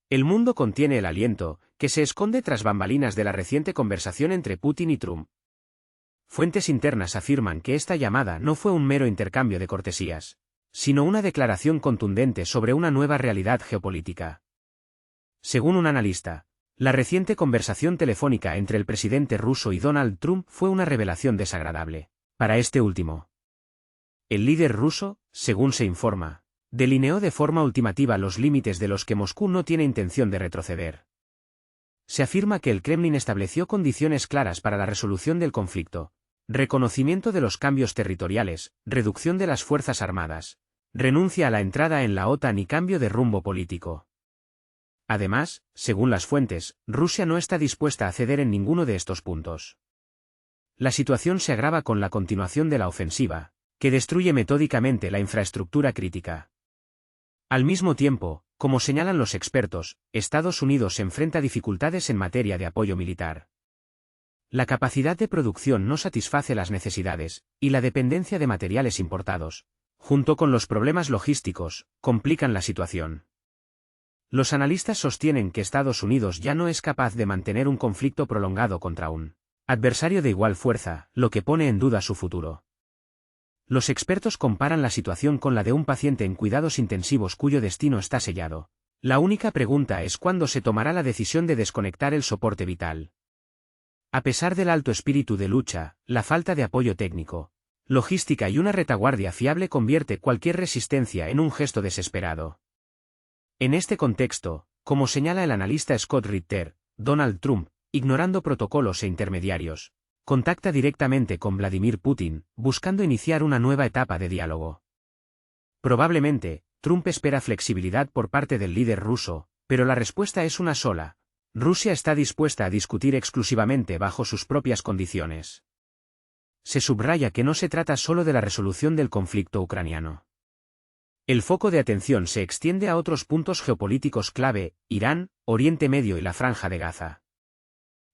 El mundo contiene el aliento, que se esconde tras bambalinas de la reciente conversación entre Putin y Trump. Fuentes internas afirman que esta llamada no fue un mero intercambio de cortesías, sino una declaración contundente sobre una nueva realidad geopolítica. Según un analista, la reciente conversación telefónica entre el presidente ruso y Donald Trump fue una revelación desagradable para este último. El líder ruso, según se informa, delineó de forma ultimativa los límites de los que Moscú no tiene intención de retroceder. Se afirma que el Kremlin estableció condiciones claras para la resolución del conflicto: reconocimiento de los cambios territoriales, reducción de las fuerzas armadas, renuncia a la entrada en la OTAN y cambio de rumbo político. Además, según las fuentes, Rusia no está dispuesta a ceder en ninguno de estos puntos. La situación se agrava con la continuación de la ofensiva, que destruye metódicamente la infraestructura crítica. Al mismo tiempo, como señalan los expertos, Estados Unidos enfrenta dificultades en materia de apoyo militar. La capacidad de producción no satisface las necesidades, y la dependencia de materiales importados, junto con los problemas logísticos, complican la situación. Los analistas sostienen que Estados Unidos ya no es capaz de mantener un conflicto prolongado contra un adversario de igual fuerza, lo que pone en duda su futuro. Los expertos comparan la situación con la de un paciente en cuidados intensivos cuyo destino está sellado. La única pregunta es cuándo se tomará la decisión de desconectar el soporte vital. A pesar del alto espíritu de lucha, la falta de apoyo técnico, logística y una retaguardia fiable convierte cualquier resistencia en un gesto desesperado. En este contexto, como señala el analista Scott Ritter, Donald Trump, ignorando protocolos e intermediarios, contacta directamente con Vladimir Putin, buscando iniciar una nueva etapa de diálogo. Probablemente, Trump espera flexibilidad por parte del líder ruso, pero la respuesta es una sola: Rusia está dispuesta a discutir exclusivamente bajo sus propias condiciones. Se subraya que no se trata solo de la resolución del conflicto ucraniano. El foco de atención se extiende a otros puntos geopolíticos clave: Irán, Oriente Medio y la Franja de Gaza.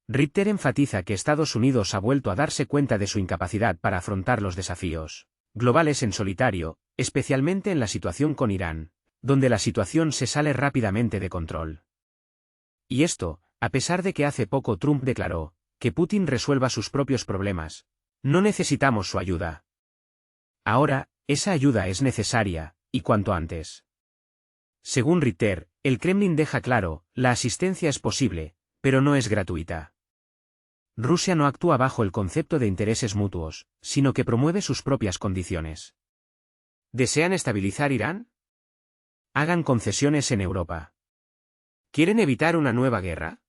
Ritter enfatiza que Estados Unidos ha vuelto a darse cuenta de su incapacidad para afrontar los desafíos globales en solitario, especialmente en la situación con Irán, donde la situación se sale rápidamente de control. Y esto, a pesar de que hace poco Trump declaró que Putin resuelva sus propios problemas. No necesitamos su ayuda. Ahora, esa ayuda es necesaria, y cuanto antes. Según Ritter, el Kremlin deja claro: la asistencia es posible, pero no es gratuita. Rusia no actúa bajo el concepto de intereses mutuos, sino que promueve sus propias condiciones. ¿Desean estabilizar Irán? Hagan concesiones en Europa. ¿Quieren evitar una nueva guerra?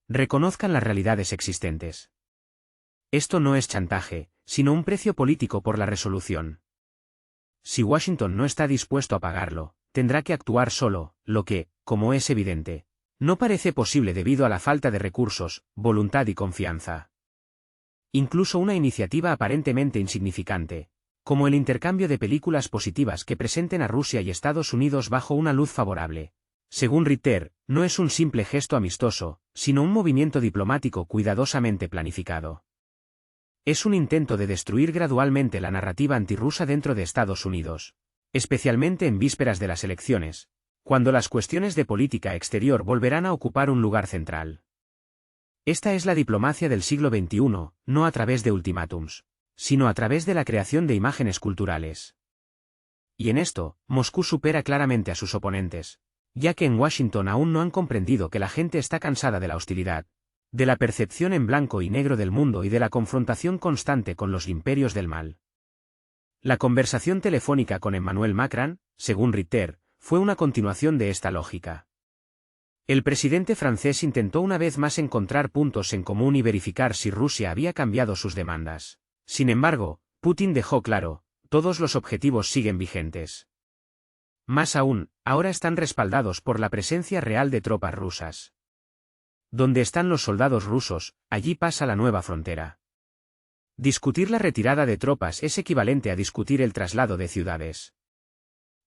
Reconozcan las realidades existentes. Esto no es chantaje, sino un precio político por la resolución. Si Washington no está dispuesto a pagarlo, tendrá que actuar solo, lo que, como es evidente, no parece posible debido a la falta de recursos, voluntad y confianza. Incluso una iniciativa aparentemente insignificante, como el intercambio de películas positivas que presenten a Rusia y Estados Unidos bajo una luz favorable, según Ritter, no es un simple gesto amistoso, sino un movimiento diplomático cuidadosamente planificado. Es un intento de destruir gradualmente la narrativa antirrusa dentro de Estados Unidos, especialmente en vísperas de las elecciones, cuando las cuestiones de política exterior volverán a ocupar un lugar central. Esta es la diplomacia del siglo XXI, no a través de ultimátums, sino a través de la creación de imágenes culturales. Y en esto, Moscú supera claramente a sus oponentes, ya que en Washington aún no han comprendido que la gente está cansada de la hostilidad, de la percepción en blanco y negro del mundo y de la confrontación constante con los imperios del mal. La conversación telefónica con Emmanuel Macron, según Ritter, fue una continuación de esta lógica. El presidente francés intentó una vez más encontrar puntos en común y verificar si Rusia había cambiado sus demandas. Sin embargo, Putin dejó claro: todos los objetivos siguen vigentes. Más aún, ahora están respaldados por la presencia real de tropas rusas. Donde están los soldados rusos, allí pasa la nueva frontera. Discutir la retirada de tropas es equivalente a discutir el traslado de ciudades.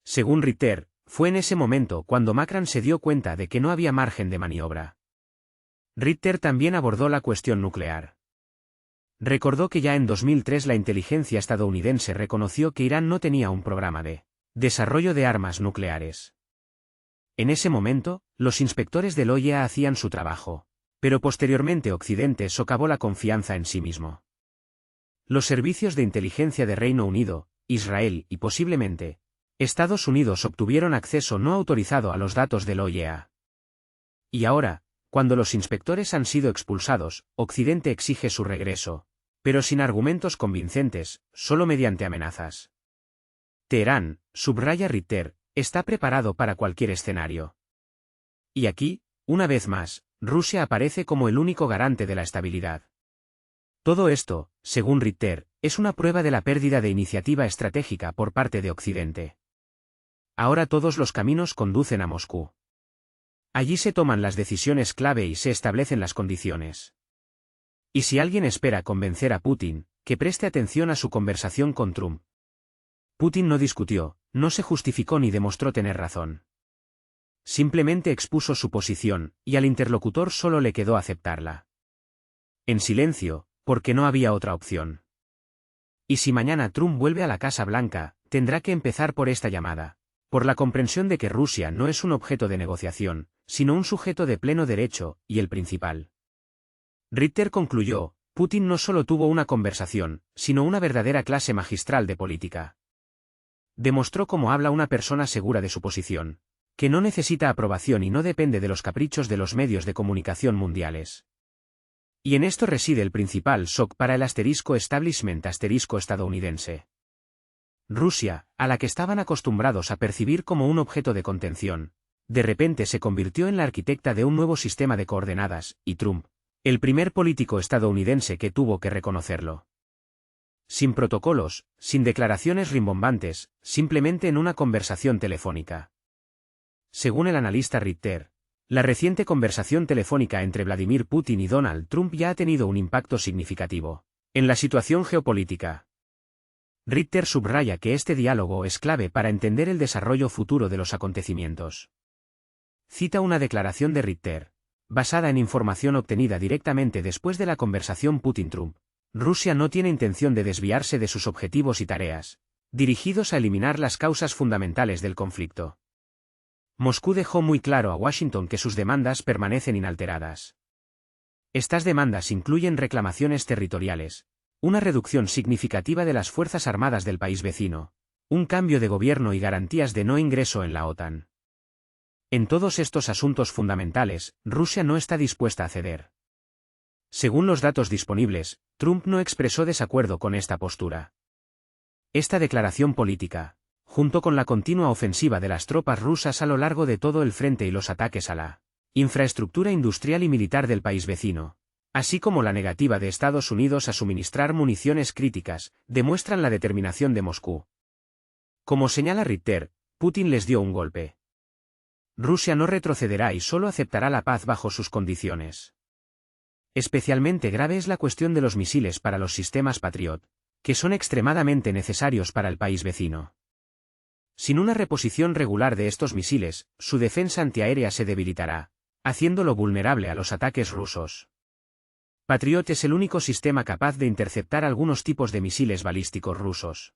Según Ritter, fue en ese momento cuando Macron se dio cuenta de que no había margen de maniobra. Ritter también abordó la cuestión nuclear. Recordó que ya en 2003 la inteligencia estadounidense reconoció que Irán no tenía un programa de desarrollo de armas nucleares. En ese momento, los inspectores del OIEA hacían su trabajo, pero posteriormente Occidente socavó la confianza en sí mismo. Los servicios de inteligencia de Reino Unido, Israel y posiblemente Estados Unidos obtuvieron acceso no autorizado a los datos del OIEA. Y ahora, cuando los inspectores han sido expulsados, Occidente exige su regreso, pero sin argumentos convincentes, solo mediante amenazas. Teherán, subraya Ritter, está preparado para cualquier escenario. Y aquí, una vez más, Rusia aparece como el único garante de la estabilidad. Todo esto, según Ritter, es una prueba de la pérdida de iniciativa estratégica por parte de Occidente. Ahora todos los caminos conducen a Moscú. Allí se toman las decisiones clave y se establecen las condiciones. Y si alguien espera convencer a Putin, que preste atención a su conversación con Trump. Putin no discutió, no se justificó ni demostró tener razón. Simplemente expuso su posición, y al interlocutor solo le quedó aceptarla. En silencio, porque no había otra opción. Y si mañana Trump vuelve a la Casa Blanca, tendrá que empezar por esta llamada, por la comprensión de que Rusia no es un objeto de negociación, sino un sujeto de pleno derecho, y el principal. Ritter concluyó, Putin no solo tuvo una conversación, sino una verdadera clase magistral de política. Demostró cómo habla una persona segura de su posición, que no necesita aprobación y no depende de los caprichos de los medios de comunicación mundiales. Y en esto reside el principal shock para el establishment estadounidense. Rusia, a la que estaban acostumbrados a percibir como un objeto de contención, de repente se convirtió en la arquitecta de un nuevo sistema de coordenadas, y Trump, el primer político estadounidense que tuvo que reconocerlo. Sin protocolos, sin declaraciones rimbombantes, simplemente en una conversación telefónica. Según el analista Ritter, la reciente conversación telefónica entre Vladimir Putin y Donald Trump ya ha tenido un impacto significativo en la situación geopolítica. Ritter subraya que este diálogo es clave para entender el desarrollo futuro de los acontecimientos. Cita una declaración de Ritter, basada en información obtenida directamente después de la conversación Putin-Trump. Rusia no tiene intención de desviarse de sus objetivos y tareas, dirigidos a eliminar las causas fundamentales del conflicto. Moscú dejó muy claro a Washington que sus demandas permanecen inalteradas. Estas demandas incluyen reclamaciones territoriales, una reducción significativa de las fuerzas armadas del país vecino, un cambio de gobierno y garantías de no ingreso en la OTAN. En todos estos asuntos fundamentales, Rusia no está dispuesta a ceder. Según los datos disponibles, Trump no expresó desacuerdo con esta postura. Esta declaración política, junto con la continua ofensiva de las tropas rusas a lo largo de todo el frente y los ataques a la infraestructura industrial y militar del país vecino, así como la negativa de Estados Unidos a suministrar municiones críticas, demuestran la determinación de Moscú. Como señala Ritter, Putin les dio un golpe. Rusia no retrocederá y solo aceptará la paz bajo sus condiciones. Especialmente grave es la cuestión de los misiles para los sistemas Patriot, que son extremadamente necesarios para el país vecino. Sin una reposición regular de estos misiles, su defensa antiaérea se debilitará, haciéndolo vulnerable a los ataques rusos. Patriot es el único sistema capaz de interceptar algunos tipos de misiles balísticos rusos.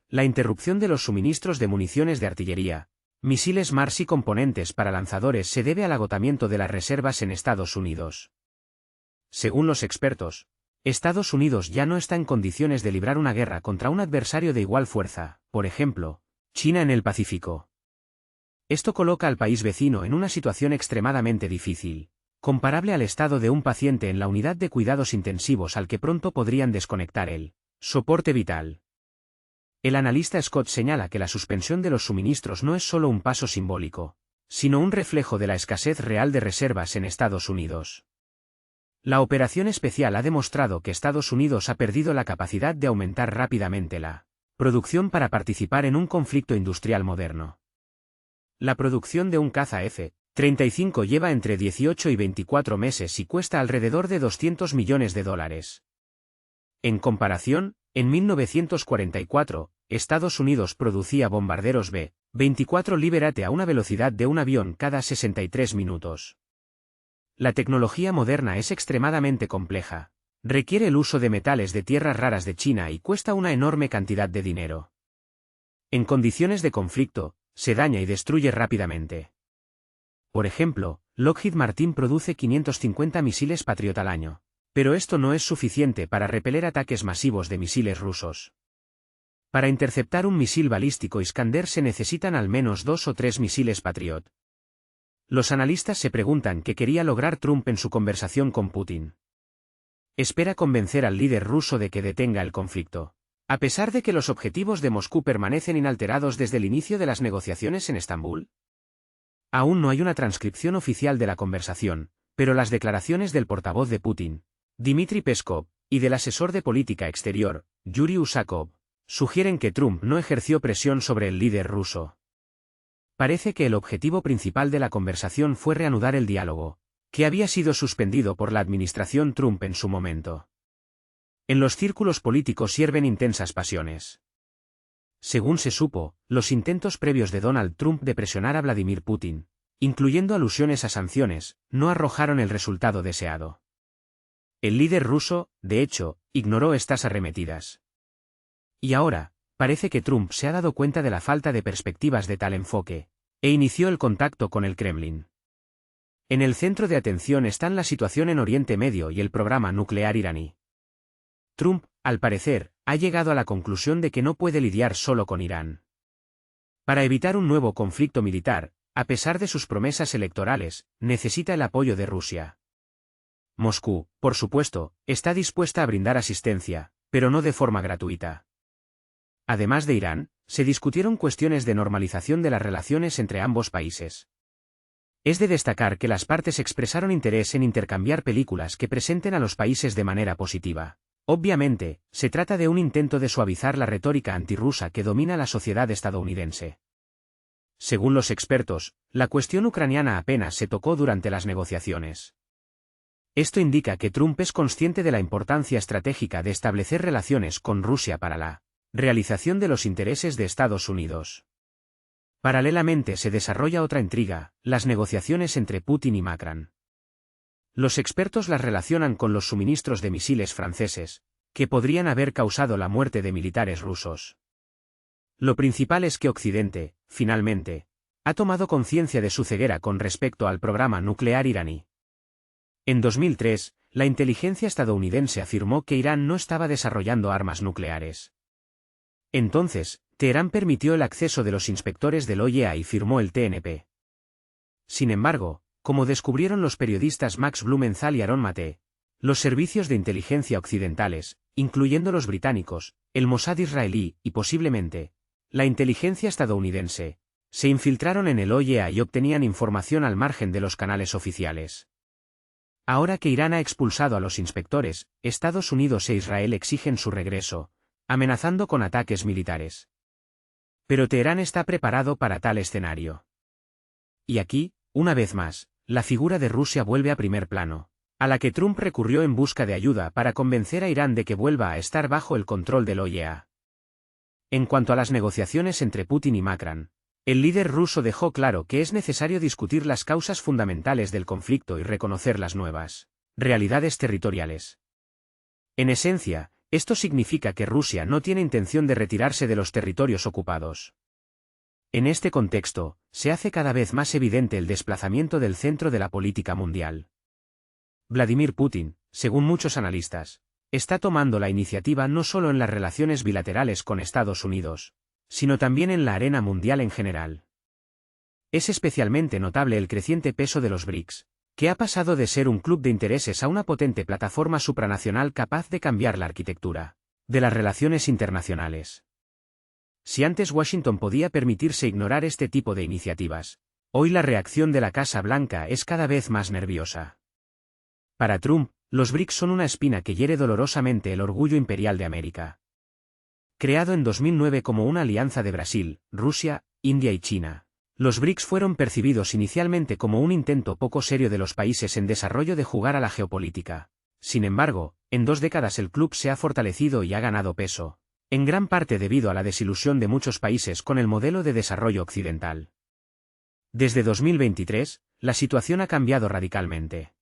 La interrupción de los suministros de municiones de artillería, misiles MARS y componentes para lanzadores se debe al agotamiento de las reservas en Estados Unidos. Según los expertos, Estados Unidos ya no está en condiciones de librar una guerra contra un adversario de igual fuerza, por ejemplo, China en el Pacífico. Esto coloca al país vecino en una situación extremadamente difícil, comparable al estado de un paciente en la unidad de cuidados intensivos al que pronto podrían desconectar el soporte vital. El analista Scott señala que la suspensión de los suministros no es solo un paso simbólico, sino un reflejo de la escasez real de reservas en Estados Unidos. La operación especial ha demostrado que Estados Unidos ha perdido la capacidad de aumentar rápidamente la producción para participar en un conflicto industrial moderno. La producción de un caza F-35 lleva entre 18 y 24 meses y cuesta alrededor de $200 millones. En comparación, en 1944, Estados Unidos producía bombarderos B-24 Liberate a una velocidad de un avión cada 63 minutos. La tecnología moderna es extremadamente compleja, requiere el uso de metales de tierras raras de China y cuesta una enorme cantidad de dinero. En condiciones de conflicto, se daña y destruye rápidamente. Por ejemplo, Lockheed Martin produce 550 misiles Patriot al año. Pero esto no es suficiente para repeler ataques masivos de misiles rusos. Para interceptar un misil balístico Iskander se necesitan al menos 2 o 3 misiles Patriot. Los analistas se preguntan qué quería lograr Trump en su conversación con Putin. Espera convencer al líder ruso de que detenga el conflicto. A pesar de que los objetivos de Moscú permanecen inalterados desde el inicio de las negociaciones en Estambul. Aún no hay una transcripción oficial de la conversación, pero las declaraciones del portavoz de Putin, Dmitry Peskov, y del asesor de política exterior, Yuri Usakov, sugieren que Trump no ejerció presión sobre el líder ruso. Parece que el objetivo principal de la conversación fue reanudar el diálogo, que había sido suspendido por la administración Trump en su momento. En los círculos políticos hierven intensas pasiones. Según se supo, los intentos previos de Donald Trump de presionar a Vladimir Putin, incluyendo alusiones a sanciones, no arrojaron el resultado deseado. El líder ruso, de hecho, ignoró estas arremetidas. Y ahora, parece que Trump se ha dado cuenta de la falta de perspectivas de tal enfoque, e inició el contacto con el Kremlin. En el centro de atención están la situación en Oriente Medio y el programa nuclear iraní. Trump, al parecer, ha llegado a la conclusión de que no puede lidiar solo con Irán. Para evitar un nuevo conflicto militar, a pesar de sus promesas electorales, necesita el apoyo de Rusia. Moscú, por supuesto, está dispuesta a brindar asistencia, pero no de forma gratuita. Además de Irán, se discutieron cuestiones de normalización de las relaciones entre ambos países. Es de destacar que las partes expresaron interés en intercambiar películas que presenten a los países de manera positiva. Obviamente, se trata de un intento de suavizar la retórica antirrusa que domina la sociedad estadounidense. Según los expertos, la cuestión ucraniana apenas se tocó durante las negociaciones. Esto indica que Trump es consciente de la importancia estratégica de establecer relaciones con Rusia para la realización de los intereses de Estados Unidos. Paralelamente se desarrolla otra intriga, las negociaciones entre Putin y Macron. Los expertos las relacionan con los suministros de misiles franceses, que podrían haber causado la muerte de militares rusos. Lo principal es que Occidente, finalmente, ha tomado conciencia de su ceguera con respecto al programa nuclear iraní. En 2003, la inteligencia estadounidense afirmó que Irán no estaba desarrollando armas nucleares. Entonces, Teherán permitió el acceso de los inspectores del OIEA y firmó el TNP. Sin embargo, como descubrieron los periodistas Max Blumenthal y Aaron Mate, los servicios de inteligencia occidentales, incluyendo los británicos, el Mossad israelí y posiblemente la inteligencia estadounidense, se infiltraron en el OIEA y obtenían información al margen de los canales oficiales. Ahora que Irán ha expulsado a los inspectores, Estados Unidos e Israel exigen su regreso, amenazando con ataques militares. Pero Teherán está preparado para tal escenario. Y aquí, una vez más, la figura de Rusia vuelve a primer plano, a la que Trump recurrió en busca de ayuda para convencer a Irán de que vuelva a estar bajo el control del OIEA. En cuanto a las negociaciones entre Putin y Macron, el líder ruso dejó claro que es necesario discutir las causas fundamentales del conflicto y reconocer las nuevas realidades territoriales. En esencia, esto significa que Rusia no tiene intención de retirarse de los territorios ocupados. En este contexto, se hace cada vez más evidente el desplazamiento del centro de la política mundial. Vladimir Putin, según muchos analistas, está tomando la iniciativa no solo en las relaciones bilaterales con Estados Unidos, sino también en la arena mundial en general. Es especialmente notable el creciente peso de los BRICS, que ha pasado de ser un club de intereses a una potente plataforma supranacional capaz de cambiar la arquitectura de las relaciones internacionales. Si antes Washington podía permitirse ignorar este tipo de iniciativas, hoy la reacción de la Casa Blanca es cada vez más nerviosa. Para Trump, los BRICS son una espina que hiere dolorosamente el orgullo imperial de América. Creado en 2009 como una alianza de Brasil, Rusia, India y China, los BRICS fueron percibidos inicialmente como un intento poco serio de los países en desarrollo de jugar a la geopolítica. Sin embargo, en 2 décadas el club se ha fortalecido y ha ganado peso, en gran parte debido a la desilusión de muchos países con el modelo de desarrollo occidental. Desde 2023, la situación ha cambiado radicalmente.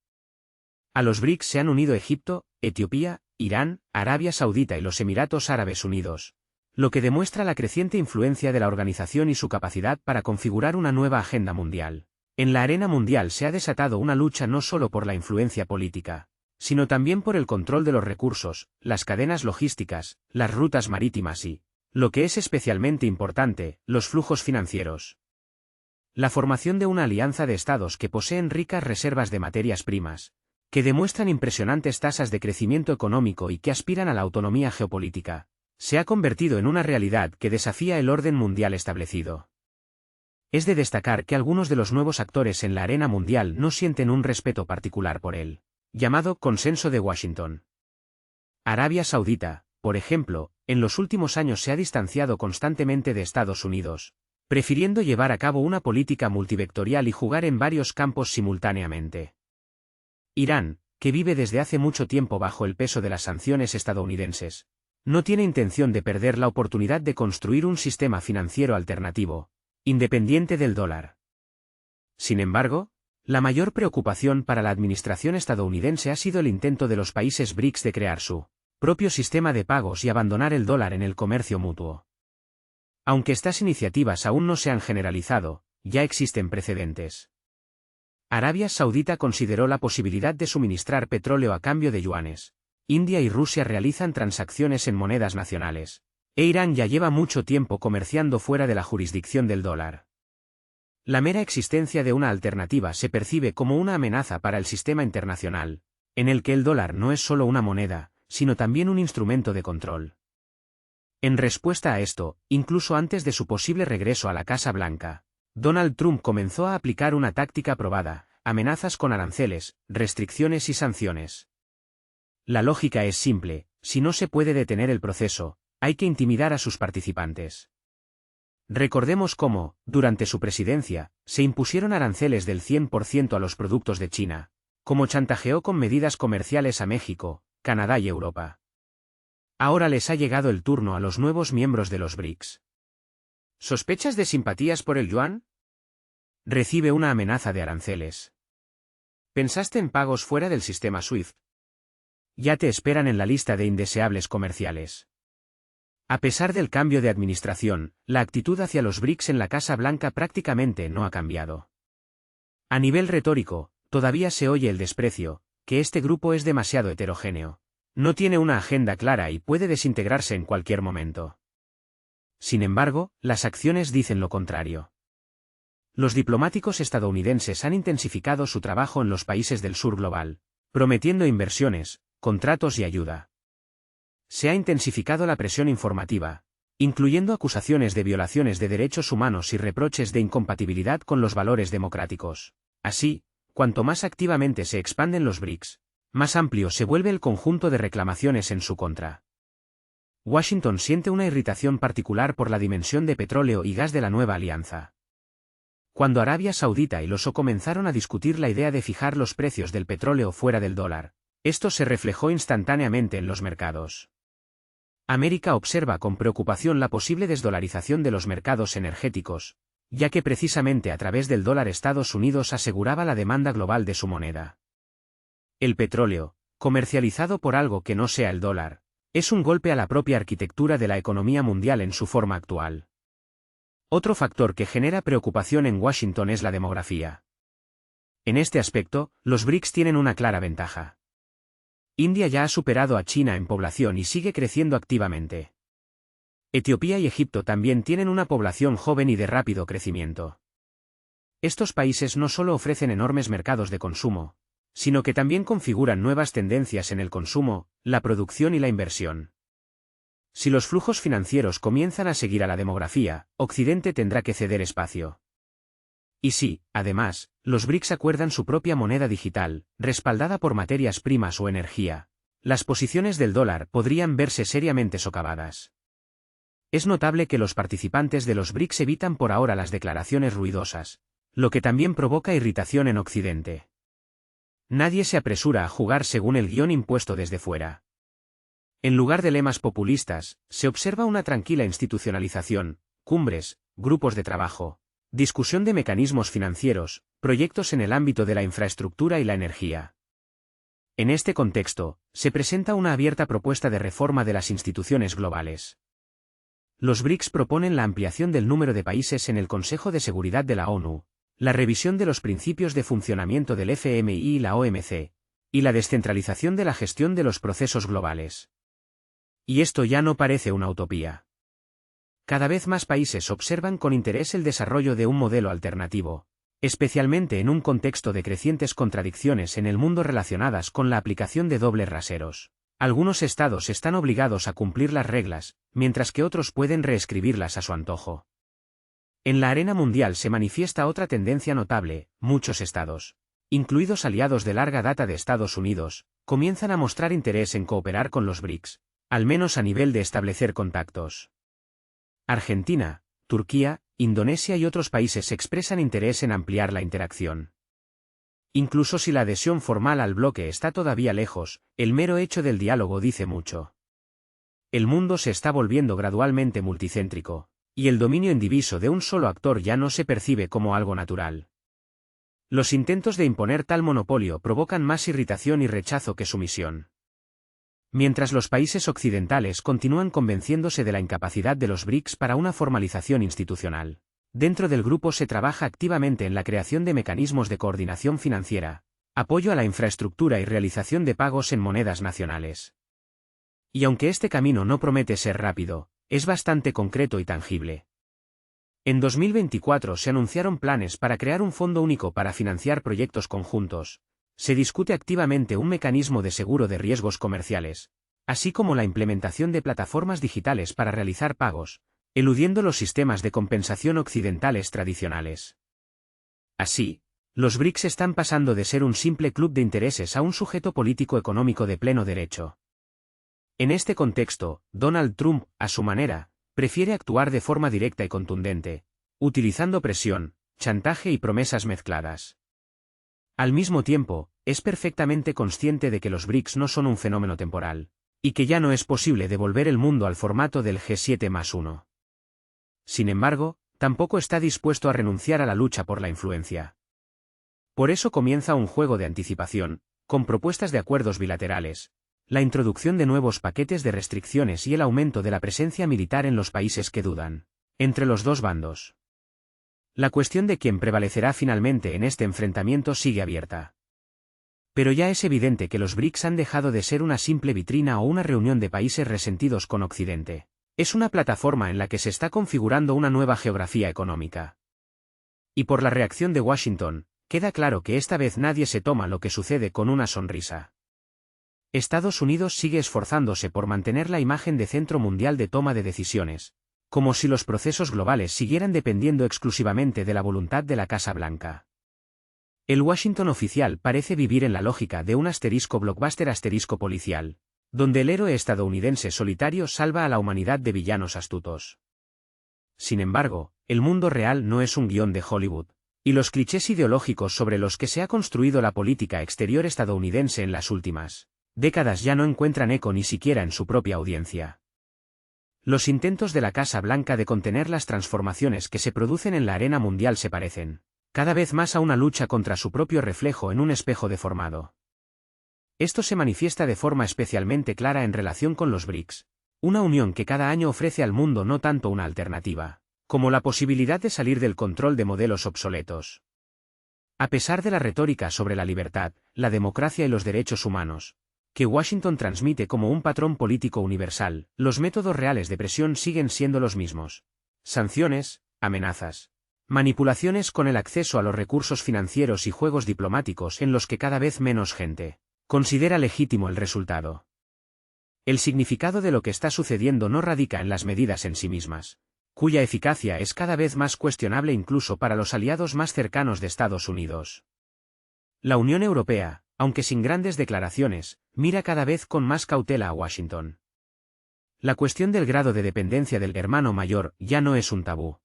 A los BRICS se han unido Egipto, Etiopía, Irán, Arabia Saudita y los Emiratos Árabes Unidos, lo que demuestra la creciente influencia de la organización y su capacidad para configurar una nueva agenda mundial. En la arena mundial se ha desatado una lucha no solo por la influencia política, sino también por el control de los recursos, las cadenas logísticas, las rutas marítimas y, lo que es especialmente importante, los flujos financieros. La formación de una alianza de estados que poseen ricas reservas de materias primas, que demuestran impresionantes tasas de crecimiento económico y que aspiran a la autonomía geopolítica, se ha convertido en una realidad que desafía el orden mundial establecido. Es de destacar que algunos de los nuevos actores en la arena mundial no sienten un respeto particular por él, llamado Consenso de Washington. Arabia Saudita, por ejemplo, en los últimos años se ha distanciado constantemente de Estados Unidos, prefiriendo llevar a cabo una política multivectorial y jugar en varios campos simultáneamente. Irán, que vive desde hace mucho tiempo bajo el peso de las sanciones estadounidenses, no tiene intención de perder la oportunidad de construir un sistema financiero alternativo, independiente del dólar. Sin embargo, la mayor preocupación para la administración estadounidense ha sido el intento de los países BRICS de crear su propio sistema de pagos y abandonar el dólar en el comercio mutuo. Aunque estas iniciativas aún no se han generalizado, ya existen precedentes. Arabia Saudita consideró la posibilidad de suministrar petróleo a cambio de yuanes. India y Rusia realizan transacciones en monedas nacionales. E Irán ya lleva mucho tiempo comerciando fuera de la jurisdicción del dólar. La mera existencia de una alternativa se percibe como una amenaza para el sistema internacional, en el que el dólar no es solo una moneda, sino también un instrumento de control. En respuesta a esto, incluso antes de su posible regreso a la Casa Blanca, Donald Trump comenzó a aplicar una táctica probada: amenazas con aranceles, restricciones y sanciones. La lógica es simple: si no se puede detener el proceso, hay que intimidar a sus participantes. Recordemos cómo, durante su presidencia, se impusieron aranceles del 100% a los productos de China, cómo chantajeó con medidas comerciales a México, Canadá y Europa. Ahora les ha llegado el turno a los nuevos miembros de los BRICS. ¿Sospechas de simpatías por el yuan? Recibe una amenaza de aranceles. ¿Pensaste en pagos fuera del sistema SWIFT? Ya te esperan en la lista de indeseables comerciales. A pesar del cambio de administración, la actitud hacia los BRICS en la Casa Blanca prácticamente no ha cambiado. A nivel retórico, todavía se oye el desprecio, que este grupo es demasiado heterogéneo, no tiene una agenda clara y puede desintegrarse en cualquier momento. Sin embargo, las acciones dicen lo contrario. Los diplomáticos estadounidenses han intensificado su trabajo en los países del sur global, prometiendo inversiones, contratos y ayuda. Se ha intensificado la presión informativa, incluyendo acusaciones de violaciones de derechos humanos y reproches de incompatibilidad con los valores democráticos. Así, cuanto más activamente se expanden los BRICS, más amplio se vuelve el conjunto de reclamaciones en su contra. Washington siente una irritación particular por la dimensión de petróleo y gas de la nueva alianza. Cuando Arabia Saudita y los O comenzaron a discutir la idea de fijar los precios del petróleo fuera del dólar, esto se reflejó instantáneamente en los mercados. América observa con preocupación la posible desdolarización de los mercados energéticos, ya que precisamente a través del dólar Estados Unidos aseguraba la demanda global de su moneda. El petróleo, comercializado por algo que no sea el dólar, es un golpe a la propia arquitectura de la economía mundial en su forma actual. Otro factor que genera preocupación en Washington es la demografía. En este aspecto, los BRICS tienen una clara ventaja. India ya ha superado a China en población y sigue creciendo activamente. Etiopía y Egipto también tienen una población joven y de rápido crecimiento. Estos países no solo ofrecen enormes mercados de consumo, sino que también configuran nuevas tendencias en el consumo, la producción y la inversión. Si los flujos financieros comienzan a seguir a la demografía, Occidente tendrá que ceder espacio. Y si, además, los BRICS acuerdan su propia moneda digital, respaldada por materias primas o energía, las posiciones del dólar podrían verse seriamente socavadas. Es notable que los participantes de los BRICS evitan por ahora las declaraciones ruidosas, lo que también provoca irritación en Occidente. Nadie se apresura a jugar según el guión impuesto desde fuera. En lugar de lemas populistas, se observa una tranquila institucionalización, cumbres, grupos de trabajo, discusión de mecanismos financieros, proyectos en el ámbito de la infraestructura y la energía. En este contexto, se presenta una abierta propuesta de reforma de las instituciones globales. Los BRICS proponen la ampliación del número de países en el Consejo de Seguridad de la ONU, la revisión de los principios de funcionamiento del FMI y la OMC, y la descentralización de la gestión de los procesos globales. Y esto ya no parece una utopía. Cada vez más países observan con interés el desarrollo de un modelo alternativo, especialmente en un contexto de crecientes contradicciones en el mundo relacionadas con la aplicación de dobles raseros. Algunos estados están obligados a cumplir las reglas, mientras que otros pueden reescribirlas a su antojo. En la arena mundial se manifiesta otra tendencia notable: muchos estados, incluidos aliados de larga data de Estados Unidos, comienzan a mostrar interés en cooperar con los BRICS, al menos a nivel de establecer contactos. Argentina, Turquía, Indonesia y otros países expresan interés en ampliar la interacción. Incluso si la adhesión formal al bloque está todavía lejos, el mero hecho del diálogo dice mucho. El mundo se está volviendo gradualmente multicéntrico, y el dominio indiviso de un solo actor ya no se percibe como algo natural. Los intentos de imponer tal monopolio provocan más irritación y rechazo que sumisión. Mientras los países occidentales continúan convenciéndose de la incapacidad de los BRICS para una formalización institucional, dentro del grupo se trabaja activamente en la creación de mecanismos de coordinación financiera, apoyo a la infraestructura y realización de pagos en monedas nacionales. Y aunque este camino no promete ser rápido, es bastante concreto y tangible. En 2024 se anunciaron planes para crear un fondo único para financiar proyectos conjuntos. Se discute activamente un mecanismo de seguro de riesgos comerciales, así como la implementación de plataformas digitales para realizar pagos, eludiendo los sistemas de compensación occidentales tradicionales. Así, los BRICS están pasando de ser un simple club de intereses a un sujeto político-económico de pleno derecho. En este contexto, Donald Trump, a su manera, prefiere actuar de forma directa y contundente, utilizando presión, chantaje y promesas mezcladas. Al mismo tiempo, es perfectamente consciente de que los BRICS no son un fenómeno temporal, y que ya no es posible devolver el mundo al formato del G7+1. Sin embargo, tampoco está dispuesto a renunciar a la lucha por la influencia. Por eso comienza un juego de anticipación, con propuestas de acuerdos bilaterales, la introducción de nuevos paquetes de restricciones y el aumento de la presencia militar en los países que dudan, entre los dos bandos. La cuestión de quién prevalecerá finalmente en este enfrentamiento sigue abierta. Pero ya es evidente que los BRICS han dejado de ser una simple vitrina o una reunión de países resentidos con Occidente. Es una plataforma en la que se está configurando una nueva geografía económica. Y por la reacción de Washington, queda claro que esta vez nadie se toma lo que sucede con una sonrisa. Estados Unidos sigue esforzándose por mantener la imagen de centro mundial de toma de decisiones, como si los procesos globales siguieran dependiendo exclusivamente de la voluntad de la Casa Blanca. El Washington oficial parece vivir en la lógica de un *blockbuster* policial, donde el héroe estadounidense solitario salva a la humanidad de villanos astutos. Sin embargo, el mundo real no es un guión de Hollywood, y los clichés ideológicos sobre los que se ha construido la política exterior estadounidense en las últimas décadas ya no encuentran eco ni siquiera en su propia audiencia. Los intentos de la Casa Blanca de contener las transformaciones que se producen en la arena mundial se parecen cada vez más a una lucha contra su propio reflejo en un espejo deformado. Esto se manifiesta de forma especialmente clara en relación con los BRICS, una unión que cada año ofrece al mundo no tanto una alternativa, como la posibilidad de salir del control de modelos obsoletos. A pesar de la retórica sobre la libertad, la democracia y los derechos humanos, que Washington transmite como un patrón político universal, los métodos reales de presión siguen siendo los mismos: sanciones, amenazas, manipulaciones con el acceso a los recursos financieros y juegos diplomáticos en los que cada vez menos gente considera legítimo el resultado. El significado de lo que está sucediendo no radica en las medidas en sí mismas, cuya eficacia es cada vez más cuestionable incluso para los aliados más cercanos de Estados Unidos. La Unión Europea, aunque sin grandes declaraciones, mira cada vez con más cautela a Washington. La cuestión del grado de dependencia del hermano mayor ya no es un tabú.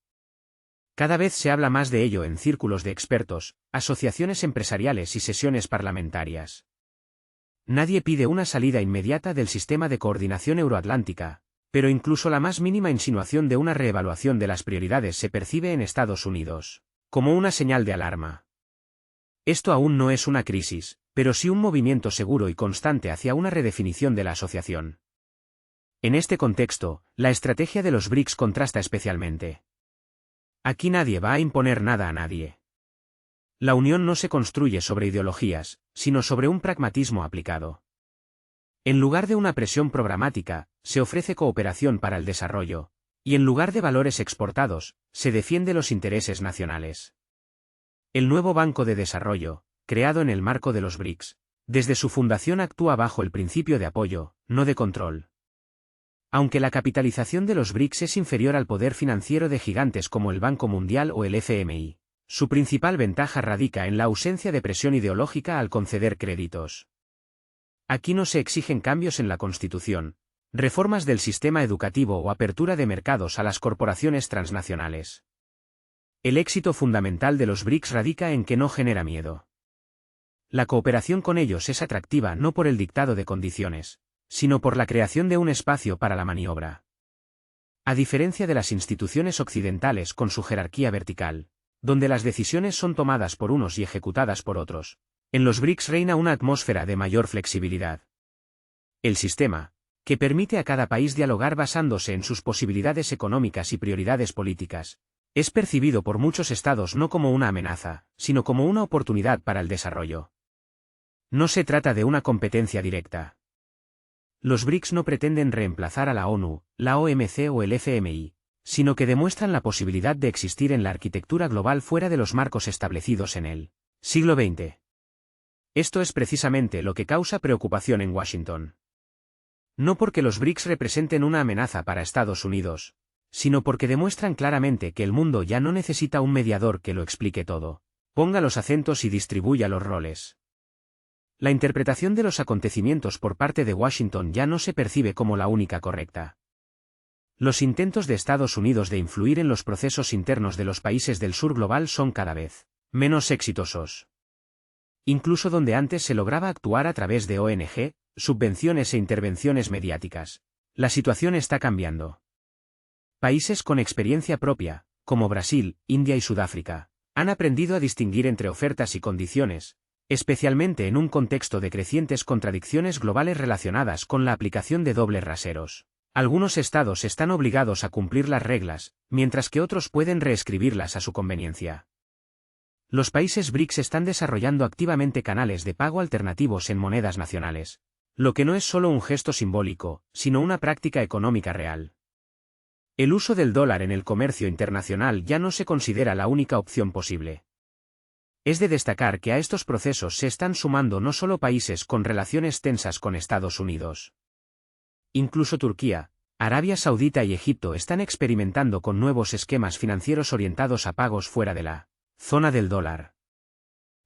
Cada vez se habla más de ello en círculos de expertos, asociaciones empresariales y sesiones parlamentarias. Nadie pide una salida inmediata del sistema de coordinación euroatlántica, pero incluso la más mínima insinuación de una reevaluación de las prioridades se percibe en Estados Unidos como una señal de alarma. Esto aún no es una crisis, pero sí un movimiento seguro y constante hacia una redefinición de la asociación. En este contexto, la estrategia de los BRICS contrasta especialmente. Aquí nadie va a imponer nada a nadie. La unión no se construye sobre ideologías, sino sobre un pragmatismo aplicado. En lugar de una presión programática, se ofrece cooperación para el desarrollo, y en lugar de valores exportados, se defiende los intereses nacionales. El nuevo Banco de Desarrollo, creado en el marco de los BRICS, desde su fundación actúa bajo el principio de apoyo, no de control. Aunque la capitalización de los BRICS es inferior al poder financiero de gigantes como el Banco Mundial o el FMI, su principal ventaja radica en la ausencia de presión ideológica al conceder créditos. Aquí no se exigen cambios en la Constitución, reformas del sistema educativo o apertura de mercados a las corporaciones transnacionales. El éxito fundamental de los BRICS radica en que no genera miedo. La cooperación con ellos es atractiva no por el dictado de condiciones, sino por la creación de un espacio para la maniobra. A diferencia de las instituciones occidentales con su jerarquía vertical, donde las decisiones son tomadas por unos y ejecutadas por otros, en los BRICS reina una atmósfera de mayor flexibilidad. El sistema, que permite a cada país dialogar basándose en sus posibilidades económicas y prioridades políticas, es percibido por muchos estados no como una amenaza, sino como una oportunidad para el desarrollo. No se trata de una competencia directa. Los BRICS no pretenden reemplazar a la ONU, la OMC o el FMI, sino que demuestran la posibilidad de existir en la arquitectura global fuera de los marcos establecidos en el siglo XX. Esto es precisamente lo que causa preocupación en Washington. No porque los BRICS representen una amenaza para Estados Unidos, sino porque demuestran claramente que el mundo ya no necesita un mediador que lo explique todo, ponga los acentos y distribuya los roles. La interpretación de los acontecimientos por parte de Washington ya no se percibe como la única correcta. Los intentos de Estados Unidos de influir en los procesos internos de los países del sur global son cada vez menos exitosos. Incluso donde antes se lograba actuar a través de ONG, subvenciones e intervenciones mediáticas, la situación está cambiando. Países con experiencia propia, como Brasil, India y Sudáfrica, han aprendido a distinguir entre ofertas y condiciones, especialmente en un contexto de crecientes contradicciones globales relacionadas con la aplicación de dobles raseros. Algunos estados están obligados a cumplir las reglas, mientras que otros pueden reescribirlas a su conveniencia. Los países BRICS están desarrollando activamente canales de pago alternativos en monedas nacionales, lo que no es solo un gesto simbólico, sino una práctica económica real. El uso del dólar en el comercio internacional ya no se considera la única opción posible. Es de destacar que a estos procesos se están sumando no solo países con relaciones tensas con Estados Unidos. Incluso Turquía, Arabia Saudita y Egipto están experimentando con nuevos esquemas financieros orientados a pagos fuera de la zona del dólar.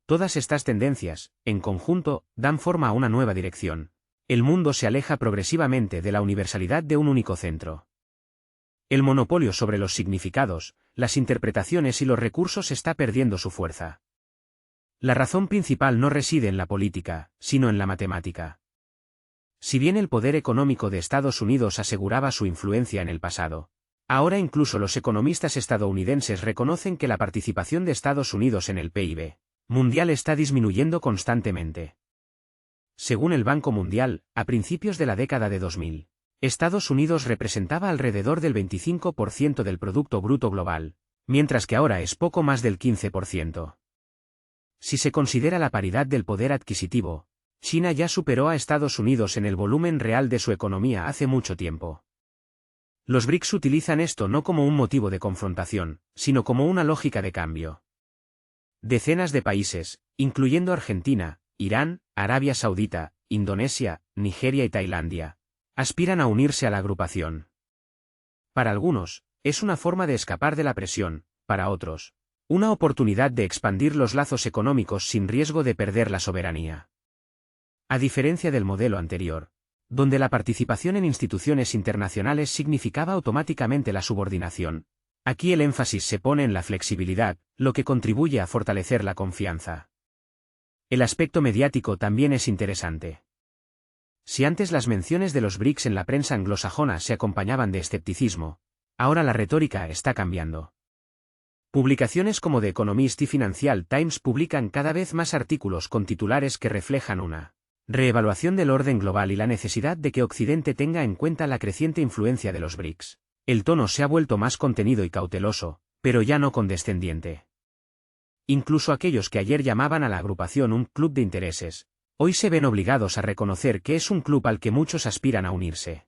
Todas estas tendencias, en conjunto, dan forma a una nueva dirección. El mundo se aleja progresivamente de la universalidad de un único centro. El monopolio sobre los significados, las interpretaciones y los recursos está perdiendo su fuerza. La razón principal no reside en la política, sino en la matemática. Si bien el poder económico de Estados Unidos aseguraba su influencia en el pasado, ahora incluso los economistas estadounidenses reconocen que la participación de Estados Unidos en el PIB mundial está disminuyendo constantemente. Según el Banco Mundial, a principios de la década de 2000, Estados Unidos representaba alrededor del 25% del Producto Bruto Global, mientras que ahora es poco más del 15%. Si se considera la paridad del poder adquisitivo, China ya superó a Estados Unidos en el volumen real de su economía hace mucho tiempo. Los BRICS utilizan esto no como un motivo de confrontación, sino como una lógica de cambio. Decenas de países, incluyendo Argentina, Irán, Arabia Saudita, Indonesia, Nigeria y Tailandia, aspiran a unirse a la agrupación. Para algunos, es una forma de escapar de la presión, para otros, una oportunidad de expandir los lazos económicos sin riesgo de perder la soberanía. A diferencia del modelo anterior, donde la participación en instituciones internacionales significaba automáticamente la subordinación, aquí el énfasis se pone en la flexibilidad, lo que contribuye a fortalecer la confianza. El aspecto mediático también es interesante. Si antes las menciones de los BRICS en la prensa anglosajona se acompañaban de escepticismo, ahora la retórica está cambiando. Publicaciones como The Economist y Financial Times publican cada vez más artículos con titulares que reflejan una reevaluación del orden global y la necesidad de que Occidente tenga en cuenta la creciente influencia de los BRICS. El tono se ha vuelto más contenido y cauteloso, pero ya no condescendiente. Incluso aquellos que ayer llamaban a la agrupación un club de intereses, hoy se ven obligados a reconocer que es un club al que muchos aspiran a unirse.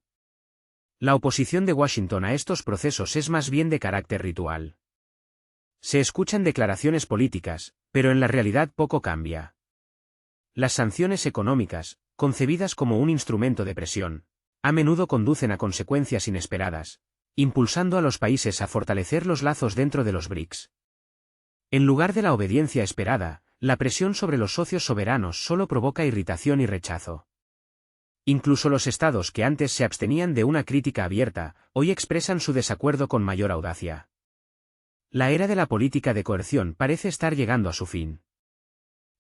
La oposición de Washington a estos procesos es más bien de carácter ritual. Se escuchan declaraciones políticas, pero en la realidad poco cambia. Las sanciones económicas, concebidas como un instrumento de presión, a menudo conducen a consecuencias inesperadas, impulsando a los países a fortalecer los lazos dentro de los BRICS. En lugar de la obediencia esperada, la presión sobre los socios soberanos solo provoca irritación y rechazo. Incluso los estados que antes se abstenían de una crítica abierta, hoy expresan su desacuerdo con mayor audacia. La era de la política de coerción parece estar llegando a su fin.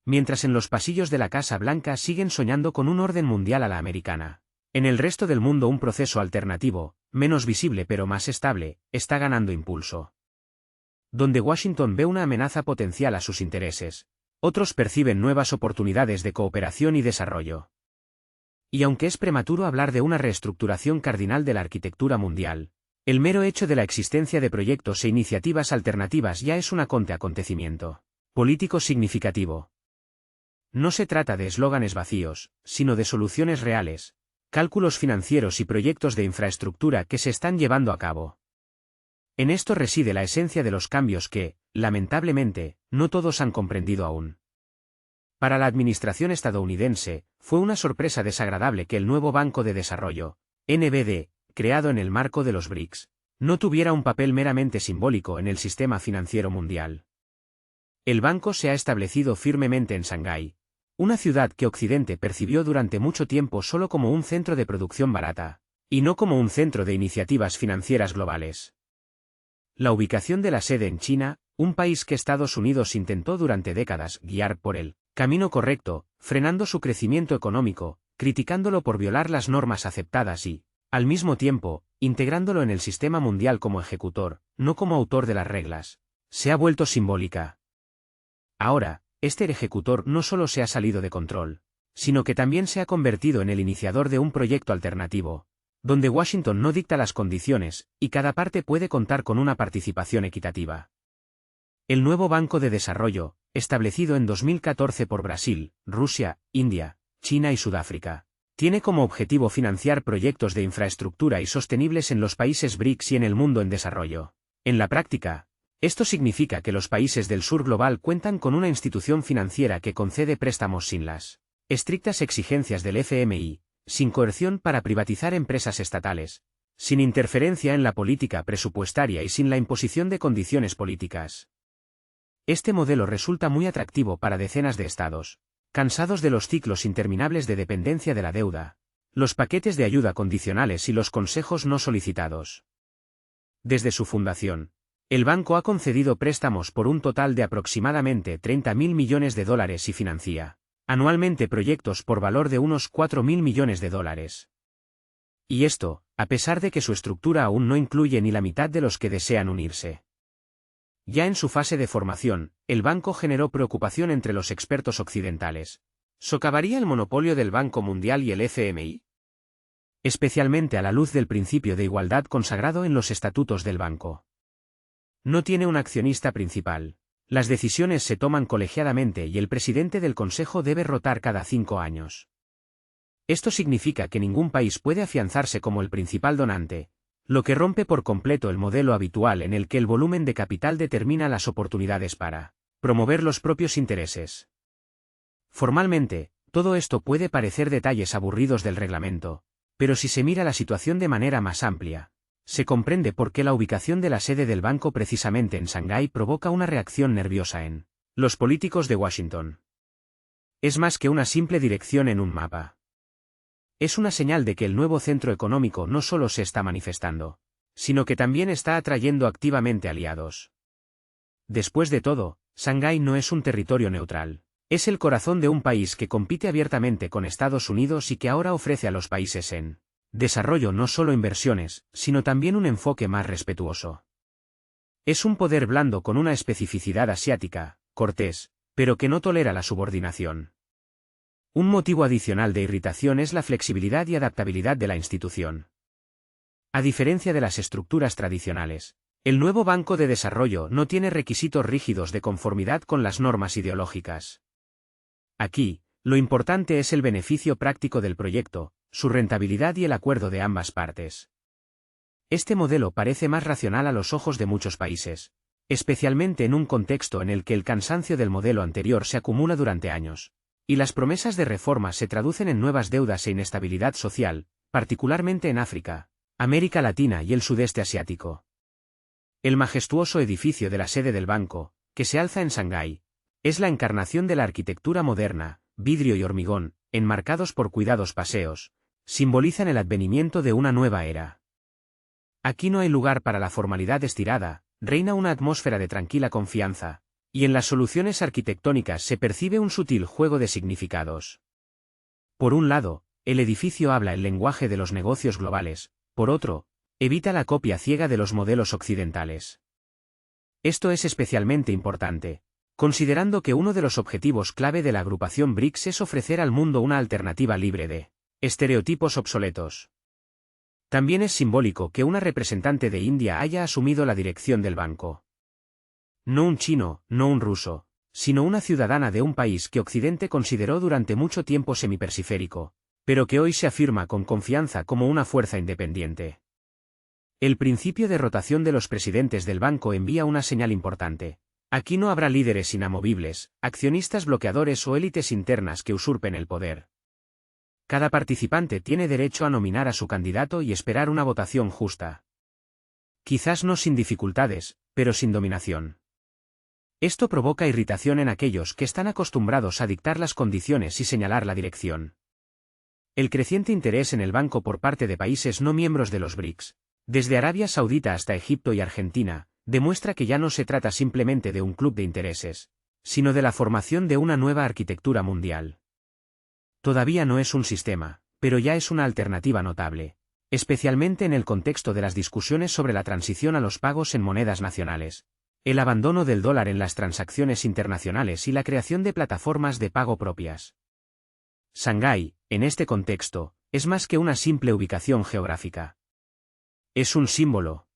Mientras en los pasillos de la Casa Blanca siguen soñando con un orden mundial a la americana, en el resto del mundo un proceso alternativo, menos visible pero más estable, está ganando impulso. Donde Washington ve una amenaza potencial a sus intereses, otros perciben nuevas oportunidades de cooperación y desarrollo. Y aunque es prematuro hablar de una reestructuración cardinal de la arquitectura mundial, el mero hecho de la existencia de proyectos e iniciativas alternativas ya es un acontecimiento político significativo. No se trata de eslóganes vacíos, sino de soluciones reales, cálculos financieros y proyectos de infraestructura que se están llevando a cabo. En esto reside la esencia de los cambios que, lamentablemente, no todos han comprendido aún. Para la administración estadounidense, fue una sorpresa desagradable que el nuevo Banco de Desarrollo, NBD, creado en el marco de los BRICS, no tuviera un papel meramente simbólico en el sistema financiero mundial. El banco se ha establecido firmemente en Shanghái, una ciudad que Occidente percibió durante mucho tiempo solo como un centro de producción barata, y no como un centro de iniciativas financieras globales. La ubicación de la sede en China, un país que Estados Unidos intentó durante décadas guiar por el camino correcto, frenando su crecimiento económico, criticándolo por violar las normas aceptadas y, al mismo tiempo, integrándolo en el sistema mundial como ejecutor, no como autor de las reglas, se ha vuelto simbólica. Ahora, este ejecutor no solo se ha salido de control, sino que también se ha convertido en el iniciador de un proyecto alternativo, donde Washington no dicta las condiciones, y cada parte puede contar con una participación equitativa. El nuevo Banco de Desarrollo, establecido en 2014 por Brasil, Rusia, India, China y Sudáfrica, tiene como objetivo financiar proyectos de infraestructura y sostenibles en los países BRICS y en el mundo en desarrollo. En la práctica, esto significa que los países del sur global cuentan con una institución financiera que concede préstamos sin las estrictas exigencias del FMI, sin coerción para privatizar empresas estatales, sin interferencia en la política presupuestaria y sin la imposición de condiciones políticas. Este modelo resulta muy atractivo para decenas de estados, cansados de los ciclos interminables de dependencia de la deuda, los paquetes de ayuda condicionales y los consejos no solicitados. Desde su fundación, el banco ha concedido préstamos por un total de aproximadamente $30.000 millones y financia anualmente proyectos por valor de unos $4.000 millones. Y esto, a pesar de que su estructura aún no incluye ni la mitad de los que desean unirse. Ya en su fase de formación, el banco generó preocupación entre los expertos occidentales. ¿Socavaría el monopolio del Banco Mundial y el FMI? Especialmente a la luz del principio de igualdad consagrado en los estatutos del banco. No tiene un accionista principal. Las decisiones se toman colegiadamente y el presidente del consejo debe rotar cada 5 años. Esto significa que ningún país puede afianzarse como el principal donante, lo que rompe por completo el modelo habitual en el que el volumen de capital determina las oportunidades para promover los propios intereses. Formalmente, todo esto puede parecer detalles aburridos del reglamento, pero si se mira la situación de manera más amplia, se comprende por qué la ubicación de la sede del banco precisamente en Shanghái provoca una reacción nerviosa en los políticos de Washington. Es más que una simple dirección en un mapa. Es una señal de que el nuevo centro económico no solo se está manifestando, sino que también está atrayendo activamente aliados. Después de todo, Shanghái no es un territorio neutral. Es el corazón de un país que compite abiertamente con Estados Unidos y que ahora ofrece a los países en desarrollo no solo inversiones, sino también un enfoque más respetuoso. Es un poder blando con una especificidad asiática, cortés, pero que no tolera la subordinación. Un motivo adicional de irritación es la flexibilidad y adaptabilidad de la institución. A diferencia de las estructuras tradicionales, El nuevo Banco de Desarrollo no tiene requisitos rígidos de conformidad con las normas ideológicas. Aquí, lo importante es el beneficio práctico del proyecto, su rentabilidad y el acuerdo de ambas partes. Este modelo parece más racional a los ojos de muchos países, especialmente en un contexto en el que el cansancio del modelo anterior se acumula durante años, y las promesas de reforma se traducen en nuevas deudas e inestabilidad social, particularmente en África, América Latina y el sudeste asiático. El majestuoso edificio de la sede del banco, que se alza en Shanghái, es la encarnación de la arquitectura moderna, vidrio y hormigón, enmarcados por cuidados paseos, simbolizan el advenimiento de una nueva era. Aquí no hay lugar para la formalidad estirada, reina una atmósfera de tranquila confianza, y en las soluciones arquitectónicas se percibe un sutil juego de significados. Por un lado, el edificio habla el lenguaje de los negocios globales, por otro, evita la copia ciega de los modelos occidentales. Esto es especialmente importante, considerando que uno de los objetivos clave de la agrupación BRICS es ofrecer al mundo una alternativa libre de estereotipos obsoletos. También es simbólico que una representante de India haya asumido la dirección del banco. No un chino, no un ruso, sino una ciudadana de un país que Occidente consideró durante mucho tiempo semipersiférico, pero que hoy se afirma con confianza como una fuerza independiente. El principio de rotación de los presidentes del banco envía una señal importante. Aquí no habrá líderes inamovibles, accionistas bloqueadores o élites internas que usurpen el poder. Cada participante tiene derecho a nominar a su candidato y esperar una votación justa. Quizás no sin dificultades, pero sin dominación. Esto provoca irritación en aquellos que están acostumbrados a dictar las condiciones y señalar la dirección. El creciente interés en el banco por parte de países no miembros de los BRICS, desde Arabia Saudita hasta Egipto y Argentina, demuestra que ya no se trata simplemente de un club de intereses, sino de la formación de una nueva arquitectura mundial. Todavía no es un sistema, pero ya es una alternativa notable, especialmente en el contexto de las discusiones sobre la transición a los pagos en monedas nacionales, el abandono del dólar en las transacciones internacionales y la creación de plataformas de pago propias. Shanghái, en este contexto, es más que una simple ubicación geográfica. Es un símbolo.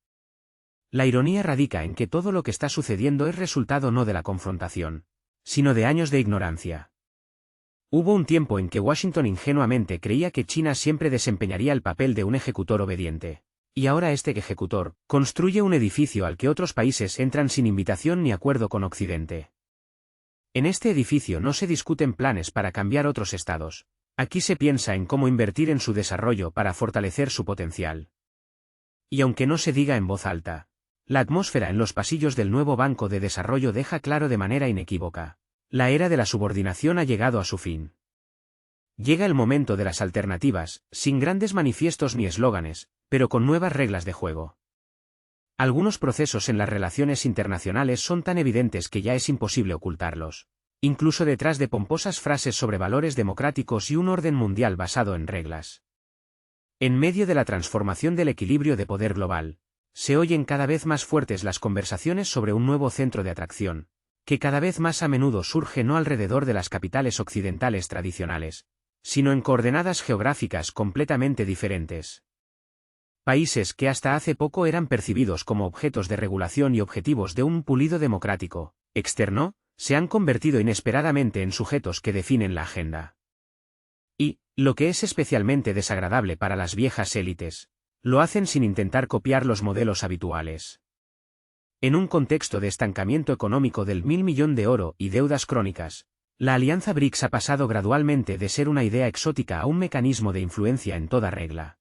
La ironía radica en que todo lo que está sucediendo es resultado no de la confrontación, sino de años de ignorancia. Hubo un tiempo en que Washington ingenuamente creía que China siempre desempeñaría el papel de un ejecutor obediente, y ahora este ejecutor construye un edificio al que otros países entran sin invitación ni acuerdo con Occidente. En este edificio no se discuten planes para cambiar otros estados, aquí se piensa en cómo invertir en su desarrollo para fortalecer su potencial. Y aunque no se diga en voz alta, la atmósfera en los pasillos del nuevo Banco de Desarrollo deja claro de manera inequívoca: la era de la subordinación ha llegado a su fin. Llega el momento de las alternativas, sin grandes manifiestos ni eslóganes, pero con nuevas reglas de juego. Algunos procesos en las relaciones internacionales son tan evidentes que ya es imposible ocultarlos, incluso detrás de pomposas frases sobre valores democráticos y un orden mundial basado en reglas. En medio de la transformación del equilibrio de poder global, se oyen cada vez más fuertes las conversaciones sobre un nuevo centro de atracción, que cada vez más a menudo surge no alrededor de las capitales occidentales tradicionales, sino en coordenadas geográficas completamente diferentes. Países que hasta hace poco eran percibidos como objetos de regulación y objetivos de un pulido democrático externo, se han convertido inesperadamente en sujetos que definen la agenda. Y, lo que es especialmente desagradable para las viejas élites, lo hacen sin intentar copiar los modelos habituales. En un contexto de estancamiento económico del $1.000.000 de oro y deudas crónicas, la alianza BRICS ha pasado gradualmente de ser una idea exótica a un mecanismo de influencia en toda regla.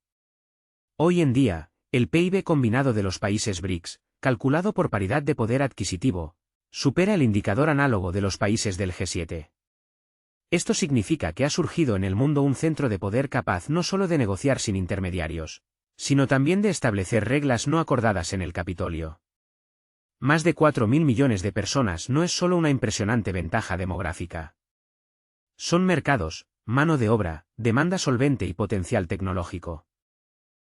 Hoy en día, el PIB combinado de los países BRICS, calculado por paridad de poder adquisitivo, supera el indicador análogo de los países del G7. Esto significa que ha surgido en el mundo un centro de poder capaz no solo de negociar sin intermediarios, sino también de establecer reglas no acordadas en el Capitolio. Más de 4.000 millones de personas no es solo una impresionante ventaja demográfica. Son mercados, mano de obra, demanda solvente y potencial tecnológico.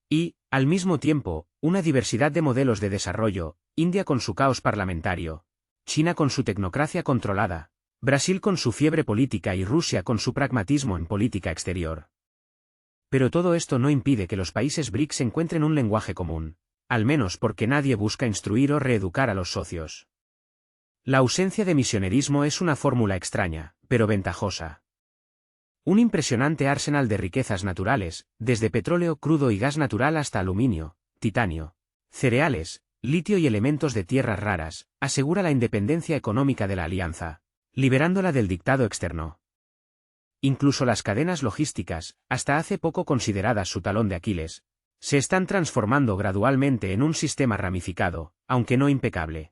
Y, al mismo tiempo, una diversidad de modelos de desarrollo: India con su caos parlamentario, China con su tecnocracia controlada, Brasil con su fiebre política y Rusia con su pragmatismo en política exterior. Pero todo esto no impide que los países BRICS encuentren un lenguaje común, al menos porque nadie busca instruir o reeducar a los socios. La ausencia de misionerismo es una fórmula extraña, pero ventajosa. Un impresionante arsenal de riquezas naturales, desde petróleo crudo y gas natural hasta aluminio, titanio, cereales, litio y elementos de tierras raras, asegura la independencia económica de la alianza, liberándola del dictado externo. Incluso las cadenas logísticas, hasta hace poco consideradas su talón de Aquiles, se están transformando gradualmente en un sistema ramificado, aunque no impecable.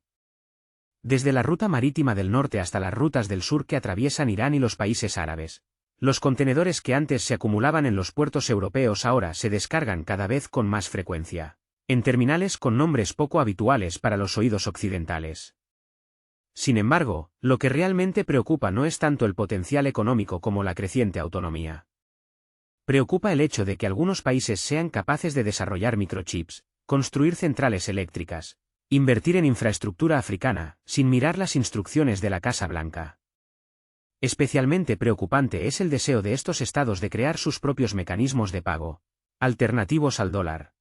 Desde la ruta marítima del norte hasta las rutas del sur que atraviesan Irán y los países árabes, los contenedores que antes se acumulaban en los puertos europeos ahora se descargan cada vez con más frecuencia, en terminales con nombres poco habituales para los oídos occidentales. Sin embargo, lo que realmente preocupa no es tanto el potencial económico como la creciente autonomía. Preocupa el hecho de que algunos países sean capaces de desarrollar microchips, construir centrales eléctricas, invertir en infraestructura africana, sin mirar las instrucciones de la Casa Blanca. Especialmente preocupante es el deseo de estos estados de crear sus propios mecanismos de pago, alternativos al dólar.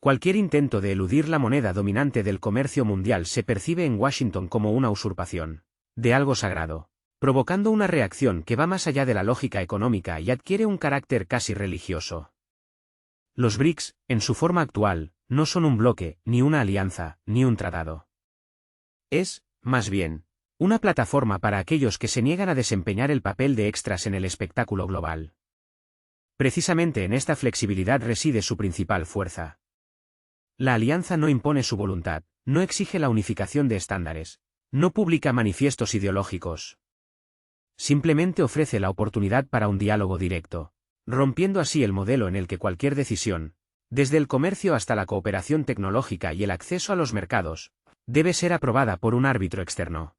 Cualquier intento de eludir la moneda dominante del comercio mundial se percibe en Washington como una usurpación de algo sagrado, provocando una reacción que va más allá de la lógica económica y adquiere un carácter casi religioso. Los BRICS, en su forma actual, no son un bloque, ni una alianza, ni un tratado. Es, más bien, una plataforma para aquellos que se niegan a desempeñar el papel de extras en el espectáculo global. Precisamente en esta flexibilidad reside su principal fuerza. La alianza no impone su voluntad, no exige la unificación de estándares, no publica manifiestos ideológicos. Simplemente ofrece la oportunidad para un diálogo directo, rompiendo así el modelo en el que cualquier decisión, desde el comercio hasta la cooperación tecnológica y el acceso a los mercados, debe ser aprobada por un árbitro externo.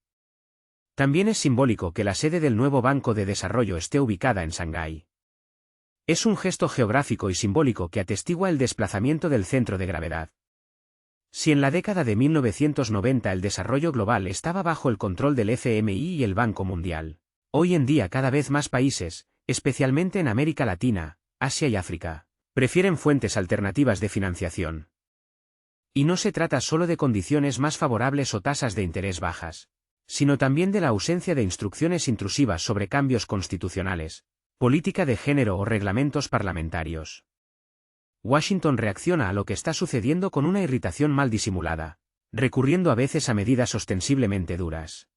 También es simbólico que la sede del nuevo Banco de Desarrollo esté ubicada en Shanghái. Es un gesto geográfico y simbólico que atestigua el desplazamiento del centro de gravedad. Si en la década de 1990 el desarrollo global estaba bajo el control del FMI y el Banco Mundial, hoy en día cada vez más países, especialmente en América Latina, Asia y África, prefieren fuentes alternativas de financiación. Y no se trata solo de condiciones más favorables o tasas de interés bajas, sino también de la ausencia de instrucciones intrusivas sobre cambios constitucionales, política de género o reglamentos parlamentarios. Washington reacciona a lo que está sucediendo con una irritación mal disimulada, recurriendo a veces a medidas ostensiblemente duras.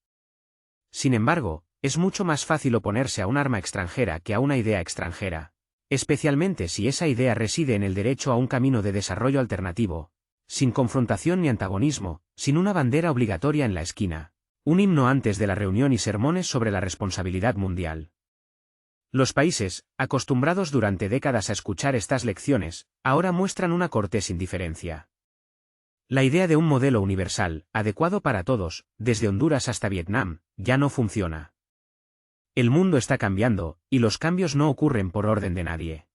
Sin embargo, es mucho más fácil oponerse a un arma extranjera que a una idea extranjera, especialmente si esa idea reside en el derecho a un camino de desarrollo alternativo, sin confrontación ni antagonismo, sin una bandera obligatoria en la esquina, un himno antes de la reunión y sermones sobre la responsabilidad mundial. Los países, acostumbrados durante décadas a escuchar estas lecciones, ahora muestran una cortés indiferencia. La idea de un modelo universal, adecuado para todos, desde Honduras hasta Vietnam, ya no funciona. El mundo está cambiando, y los cambios no ocurren por orden de nadie.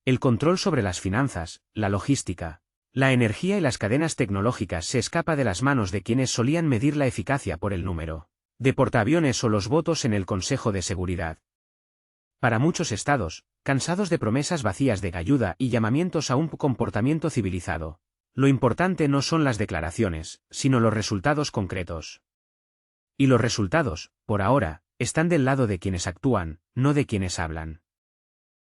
El control sobre las finanzas, la logística, la energía y las cadenas tecnológicas se escapa de las manos de quienes solían medir la eficacia por el número de portaaviones o los votos en el Consejo de Seguridad. Para muchos estados, cansados de promesas vacías de ayuda y llamamientos a un comportamiento civilizado, lo importante no son las declaraciones, sino los resultados concretos. Y los resultados, por ahora, están del lado de quienes actúan, no de quienes hablan.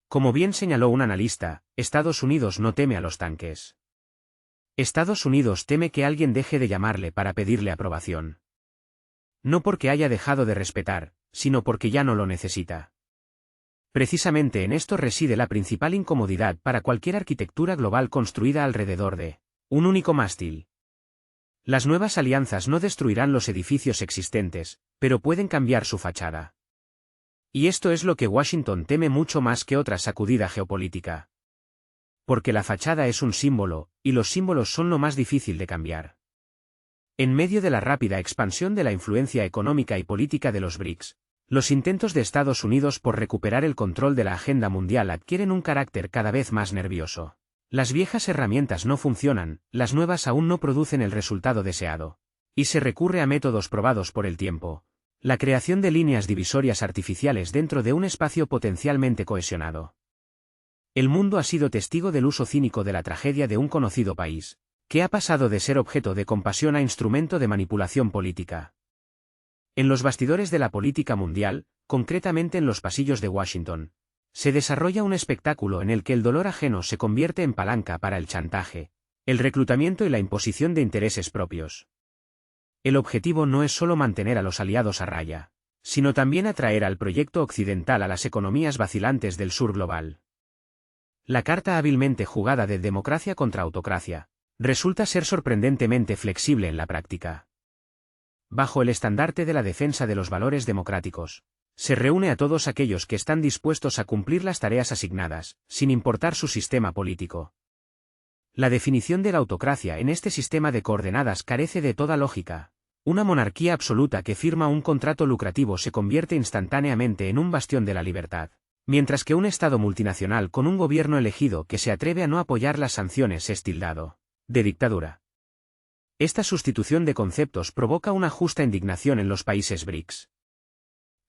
Como bien señaló un analista, Estados Unidos no teme a los tanques. Estados Unidos teme que alguien deje de llamarle para pedirle aprobación. No porque haya dejado de respetar, sino porque ya no lo necesita. Precisamente en esto reside la principal incomodidad para cualquier arquitectura global construida alrededor de un único mástil. Las nuevas alianzas no destruirán los edificios existentes, pero pueden cambiar su fachada. Y esto es lo que Washington teme mucho más que otra sacudida geopolítica. Porque la fachada es un símbolo, y los símbolos son lo más difícil de cambiar. En medio de la rápida expansión de la influencia económica y política de los BRICS, los intentos de Estados Unidos por recuperar el control de la agenda mundial adquieren un carácter cada vez más nervioso. Las viejas herramientas no funcionan, las nuevas aún no producen el resultado deseado. Y se recurre a métodos probados por el tiempo. La creación de líneas divisorias artificiales dentro de un espacio potencialmente cohesionado. El mundo ha sido testigo del uso cínico de la tragedia de un conocido país, que ha pasado de ser objeto de compasión a instrumento de manipulación política. En los bastidores de la política mundial, concretamente en los pasillos de Washington, se desarrolla un espectáculo en el que el dolor ajeno se convierte en palanca para el chantaje, el reclutamiento y la imposición de intereses propios. El objetivo no es solo mantener a los aliados a raya, sino también atraer al proyecto occidental a las economías vacilantes del sur global. La carta hábilmente jugada de democracia contra autocracia resulta ser sorprendentemente flexible en la práctica. Bajo el estandarte de la defensa de los valores democráticos, se reúne a todos aquellos que están dispuestos a cumplir las tareas asignadas, sin importar su sistema político. La definición de la autocracia en este sistema de coordenadas carece de toda lógica. Una monarquía absoluta que firma un contrato lucrativo se convierte instantáneamente en un bastión de la libertad, mientras que un Estado multinacional con un gobierno elegido que se atreve a no apoyar las sanciones es tildado de dictadura. Esta sustitución de conceptos provoca una justa indignación en los países BRICS.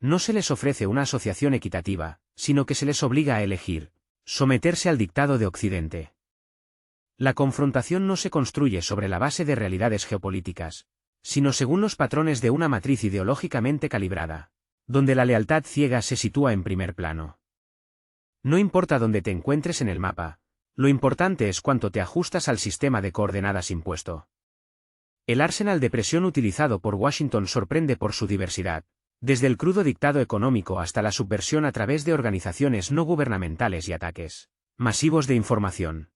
No se les ofrece una asociación equitativa, sino que se les obliga a elegir, someterse al dictado de Occidente. La confrontación no se construye sobre la base de realidades geopolíticas, sino según los patrones de una matriz ideológicamente calibrada, donde la lealtad ciega se sitúa en primer plano. No importa dónde te encuentres en el mapa, lo importante es cuánto te ajustas al sistema de coordenadas impuesto. El arsenal de presión utilizado por Washington sorprende por su diversidad, desde el crudo dictado económico hasta la subversión a través de organizaciones no gubernamentales y ataques masivos de información.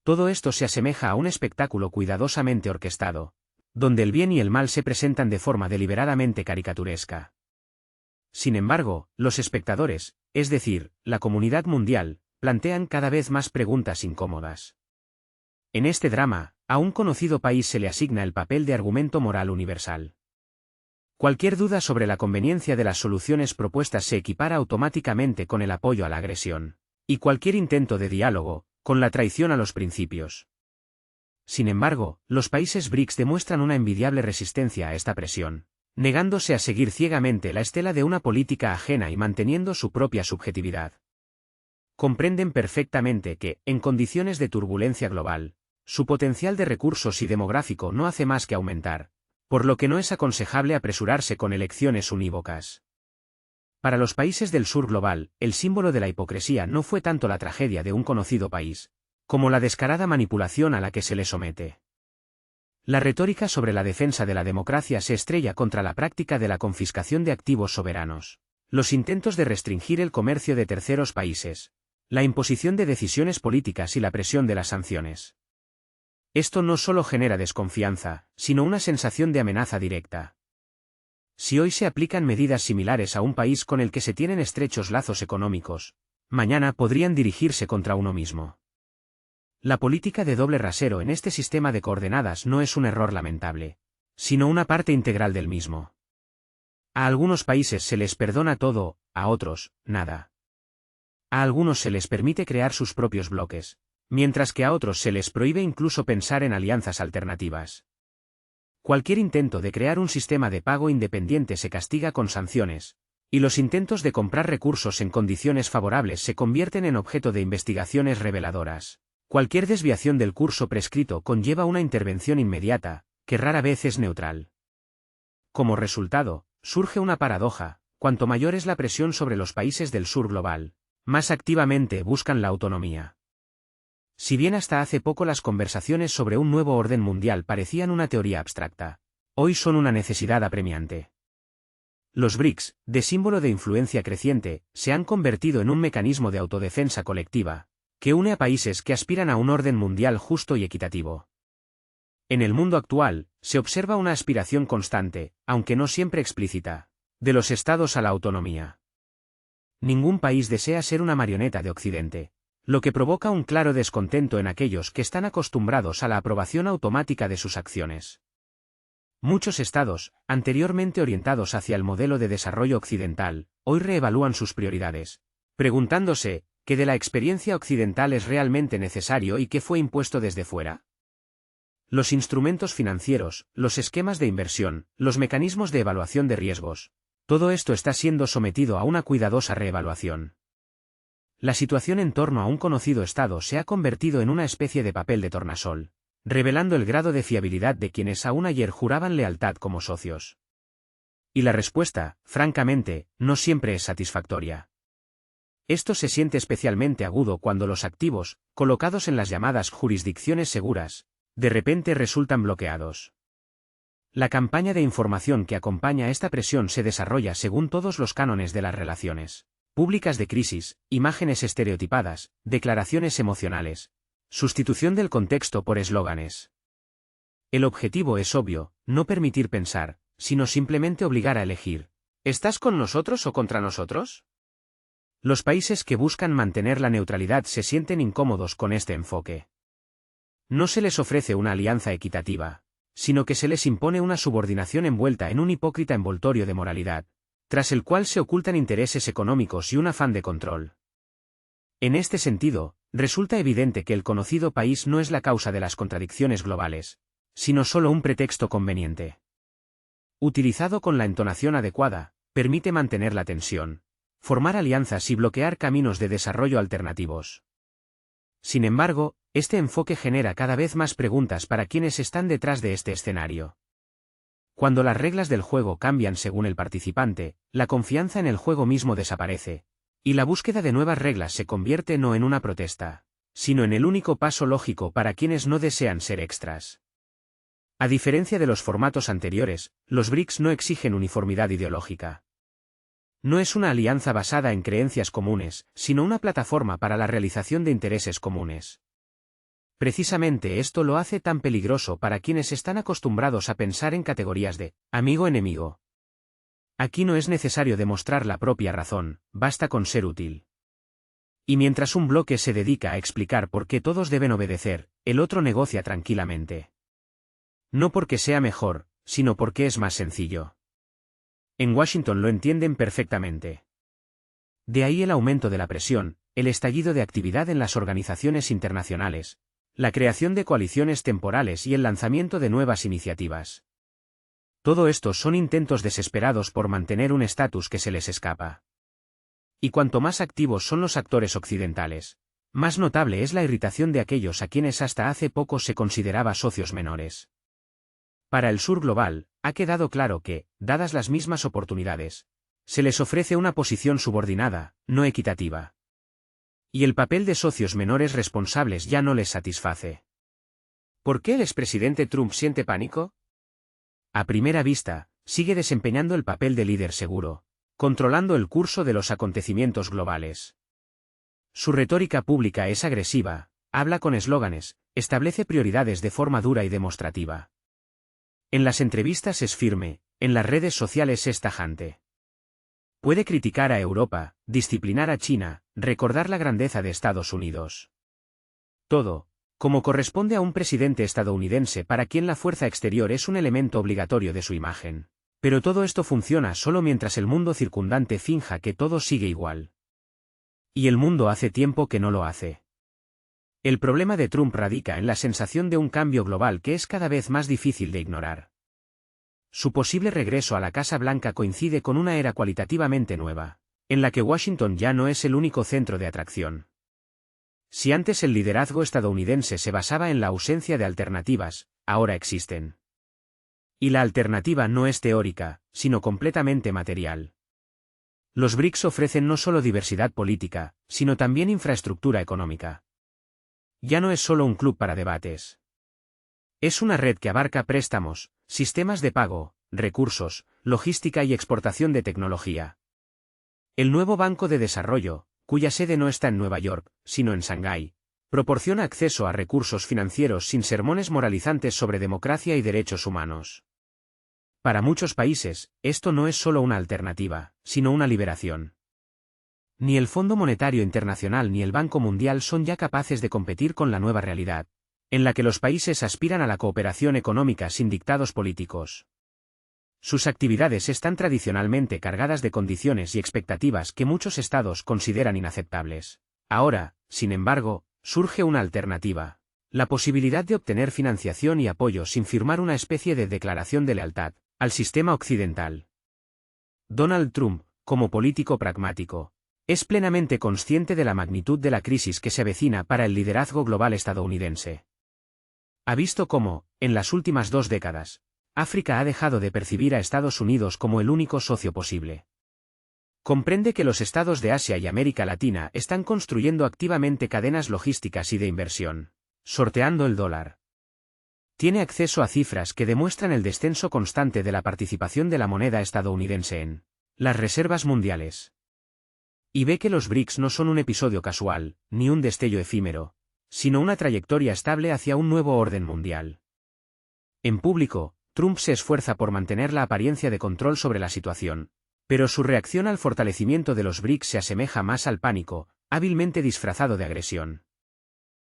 Todo esto se asemeja a un espectáculo cuidadosamente orquestado, donde el bien y el mal se presentan de forma deliberadamente caricaturesca. Sin embargo, los espectadores, es decir, la comunidad mundial, plantean cada vez más preguntas incómodas. En este drama, a un conocido país se le asigna el papel de argumento moral universal. Cualquier duda sobre la conveniencia de las soluciones propuestas se equipara automáticamente con el apoyo a la agresión, y cualquier intento de diálogo, con la traición a los principios. Sin embargo, los países BRICS demuestran una envidiable resistencia a esta presión, negándose a seguir ciegamente la estela de una política ajena y manteniendo su propia subjetividad. Comprenden perfectamente que, en condiciones de turbulencia global, su potencial de recursos y demográfico no hace más que aumentar, por lo que no es aconsejable apresurarse con elecciones unívocas. Para los países del sur global, el símbolo de la hipocresía no fue tanto la tragedia de un conocido país, como la descarada manipulación a la que se le somete. La retórica sobre la defensa de la democracia se estrella contra la práctica de la confiscación de activos soberanos, los intentos de restringir el comercio de terceros países, la imposición de decisiones políticas y la presión de las sanciones. Esto no solo genera desconfianza, sino una sensación de amenaza directa. Si hoy se aplican medidas similares a un país con el que se tienen estrechos lazos económicos, mañana podrían dirigirse contra uno mismo. La política de doble rasero en este sistema de coordenadas no es un error lamentable, sino una parte integral del mismo. A algunos países se les perdona todo, a otros, nada. A algunos se les permite crear sus propios bloques, mientras que a otros se les prohíbe incluso pensar en alianzas alternativas. Cualquier intento de crear un sistema de pago independiente se castiga con sanciones, y los intentos de comprar recursos en condiciones favorables se convierten en objeto de investigaciones reveladoras. Cualquier desviación del curso prescrito conlleva una intervención inmediata, que rara vez es neutral. Como resultado, surge una paradoja: cuanto mayor es la presión sobre los países del sur global, más activamente buscan la autonomía. Si bien hasta hace poco las conversaciones sobre un nuevo orden mundial parecían una teoría abstracta, hoy son una necesidad apremiante. Los BRICS, de símbolo de influencia creciente, se han convertido en un mecanismo de autodefensa colectiva, que une a países que aspiran a un orden mundial justo y equitativo. En el mundo actual, se observa una aspiración constante, aunque no siempre explícita, de los estados a la autonomía. Ningún país desea ser una marioneta de Occidente, lo que provoca un claro descontento en aquellos que están acostumbrados a la aprobación automática de sus acciones. Muchos estados, anteriormente orientados hacia el modelo de desarrollo occidental, hoy reevalúan sus prioridades, preguntándose: ¿qué de la experiencia occidental es realmente necesario y qué fue impuesto desde fuera? Los instrumentos financieros, los esquemas de inversión, los mecanismos de evaluación de riesgos, todo esto está siendo sometido a una cuidadosa reevaluación. la situación en torno a un conocido Estado se ha convertido en una especie de papel de tornasol, revelando el grado de fiabilidad de quienes aún ayer juraban lealtad como socios. Y la respuesta, francamente, no siempre es satisfactoria. Esto se siente especialmente agudo cuando los activos, colocados en las llamadas jurisdicciones seguras, de repente resultan bloqueados. La campaña de información que acompaña a esta presión se desarrolla según todos los cánones de las relaciones públicas de crisis, imágenes estereotipadas, declaraciones emocionales, sustitución del contexto por eslóganes. El objetivo es obvio, no permitir pensar, sino simplemente obligar a elegir. ¿Estás con nosotros o contra nosotros? Los países que buscan mantener la neutralidad se sienten incómodos con este enfoque. No se les ofrece una alianza equitativa, sino que se les impone una subordinación envuelta en un hipócrita envoltorio de moralidad, tras el cual se ocultan intereses económicos y un afán de control. En este sentido, resulta evidente que el conocido país no es la causa de las contradicciones globales, sino solo un pretexto conveniente. Utilizado con la entonación adecuada, permite mantener la tensión, formar alianzas y bloquear caminos de desarrollo alternativos. Sin embargo, este enfoque genera cada vez más preguntas para quienes están detrás de este escenario. Cuando las reglas del juego cambian según el participante, la confianza en el juego mismo desaparece, y la búsqueda de nuevas reglas se convierte no en una protesta, sino en el único paso lógico para quienes no desean ser extras. A diferencia de los formatos anteriores, los BRICS no exigen uniformidad ideológica. No es una alianza basada en creencias comunes, sino una plataforma para la realización de intereses comunes. Precisamente esto lo hace tan peligroso para quienes están acostumbrados a pensar en categorías de amigo-enemigo. Aquí no es necesario demostrar la propia razón, basta con ser útil. Y mientras un bloque se dedica a explicar por qué todos deben obedecer, el otro negocia tranquilamente. No porque sea mejor, sino porque es más sencillo. En Washington lo entienden perfectamente. De ahí el aumento de la presión, el estallido de actividad en las organizaciones internacionales, la creación de coaliciones temporales y el lanzamiento de nuevas iniciativas. Todo esto son intentos desesperados por mantener un estatus que se les escapa. Y cuanto más activos son los actores occidentales, más notable es la irritación de aquellos a quienes hasta hace poco se consideraba socios menores. Para el sur global, ha quedado claro que, dadas las mismas oportunidades, se les ofrece una posición subordinada, no equitativa. Y el papel de socios menores responsables ya no les satisface. ¿Por qué el expresidente Trump siente pánico? A primera vista, sigue desempeñando el papel de líder seguro, controlando el curso de los acontecimientos globales. Su retórica pública es agresiva, habla con eslóganes, establece prioridades de forma dura y demostrativa. En las entrevistas es firme, en las redes sociales es tajante. Puede criticar a Europa, disciplinar a China, recordar la grandeza de Estados Unidos. Todo, como corresponde a un presidente estadounidense para quien la fuerza exterior es un elemento obligatorio de su imagen. Pero todo esto funciona solo mientras el mundo circundante finja que todo sigue igual. Y el mundo hace tiempo que no lo hace. El problema de Trump radica en la sensación de un cambio global que es cada vez más difícil de ignorar. Su posible regreso a la Casa Blanca coincide con una era cualitativamente nueva, en la que Washington ya no es el único centro de atracción. Si antes el liderazgo estadounidense se basaba en la ausencia de alternativas, ahora existen. Y la alternativa no es teórica, sino completamente material. Los BRICS ofrecen no solo diversidad política, sino también infraestructura económica. Ya no es solo un club para debates. Es una red que abarca préstamos, sistemas de pago, recursos, logística y exportación de tecnología. El nuevo Banco de Desarrollo, cuya sede no está en Nueva York, sino en Shanghái, proporciona acceso a recursos financieros sin sermones moralizantes sobre democracia y derechos humanos. Para muchos países, esto no es solo una alternativa, sino una liberación. Ni el Fondo Monetario Internacional ni el Banco Mundial son ya capaces de competir con la nueva realidad, en la que los países aspiran a la cooperación económica sin dictados políticos. Sus actividades están tradicionalmente cargadas de condiciones y expectativas que muchos estados consideran inaceptables. Ahora, sin embargo, surge una alternativa: la posibilidad de obtener financiación y apoyo sin firmar una especie de declaración de lealtad al sistema occidental. Donald Trump, como político pragmático, Es plenamente consciente de la magnitud de la crisis que se avecina para el liderazgo global estadounidense. Ha visto cómo, en las últimas 2 décadas, África ha dejado de percibir a Estados Unidos como el único socio posible. Comprende que los estados de Asia y América Latina están construyendo activamente cadenas logísticas y de inversión, sorteando el dólar. Tiene acceso a cifras que demuestran el descenso constante de la participación de la moneda estadounidense en las reservas mundiales. Y ve que los BRICS no son un episodio casual, ni un destello efímero, sino una trayectoria estable hacia un nuevo orden mundial. En público, Trump se esfuerza por mantener la apariencia de control sobre la situación, pero su reacción al fortalecimiento de los BRICS se asemeja más al pánico, hábilmente disfrazado de agresión.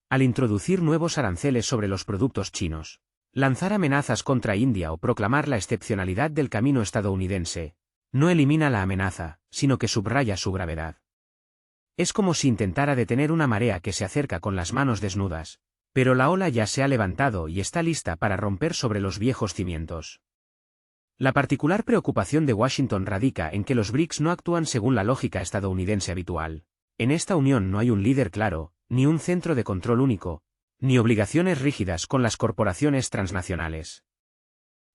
Al introducir nuevos aranceles sobre los productos chinos, lanzar amenazas contra India o proclamar la excepcionalidad del camino estadounidense, no elimina la amenaza, sino que subraya su gravedad. Es como si intentara detener una marea que se acerca con las manos desnudas, pero la ola ya se ha levantado y está lista para romper sobre los viejos cimientos. La particular preocupación de Washington radica en que los BRICS no actúan según la lógica estadounidense habitual. En esta unión no hay un líder claro, ni un centro de control único, ni obligaciones rígidas con las corporaciones transnacionales.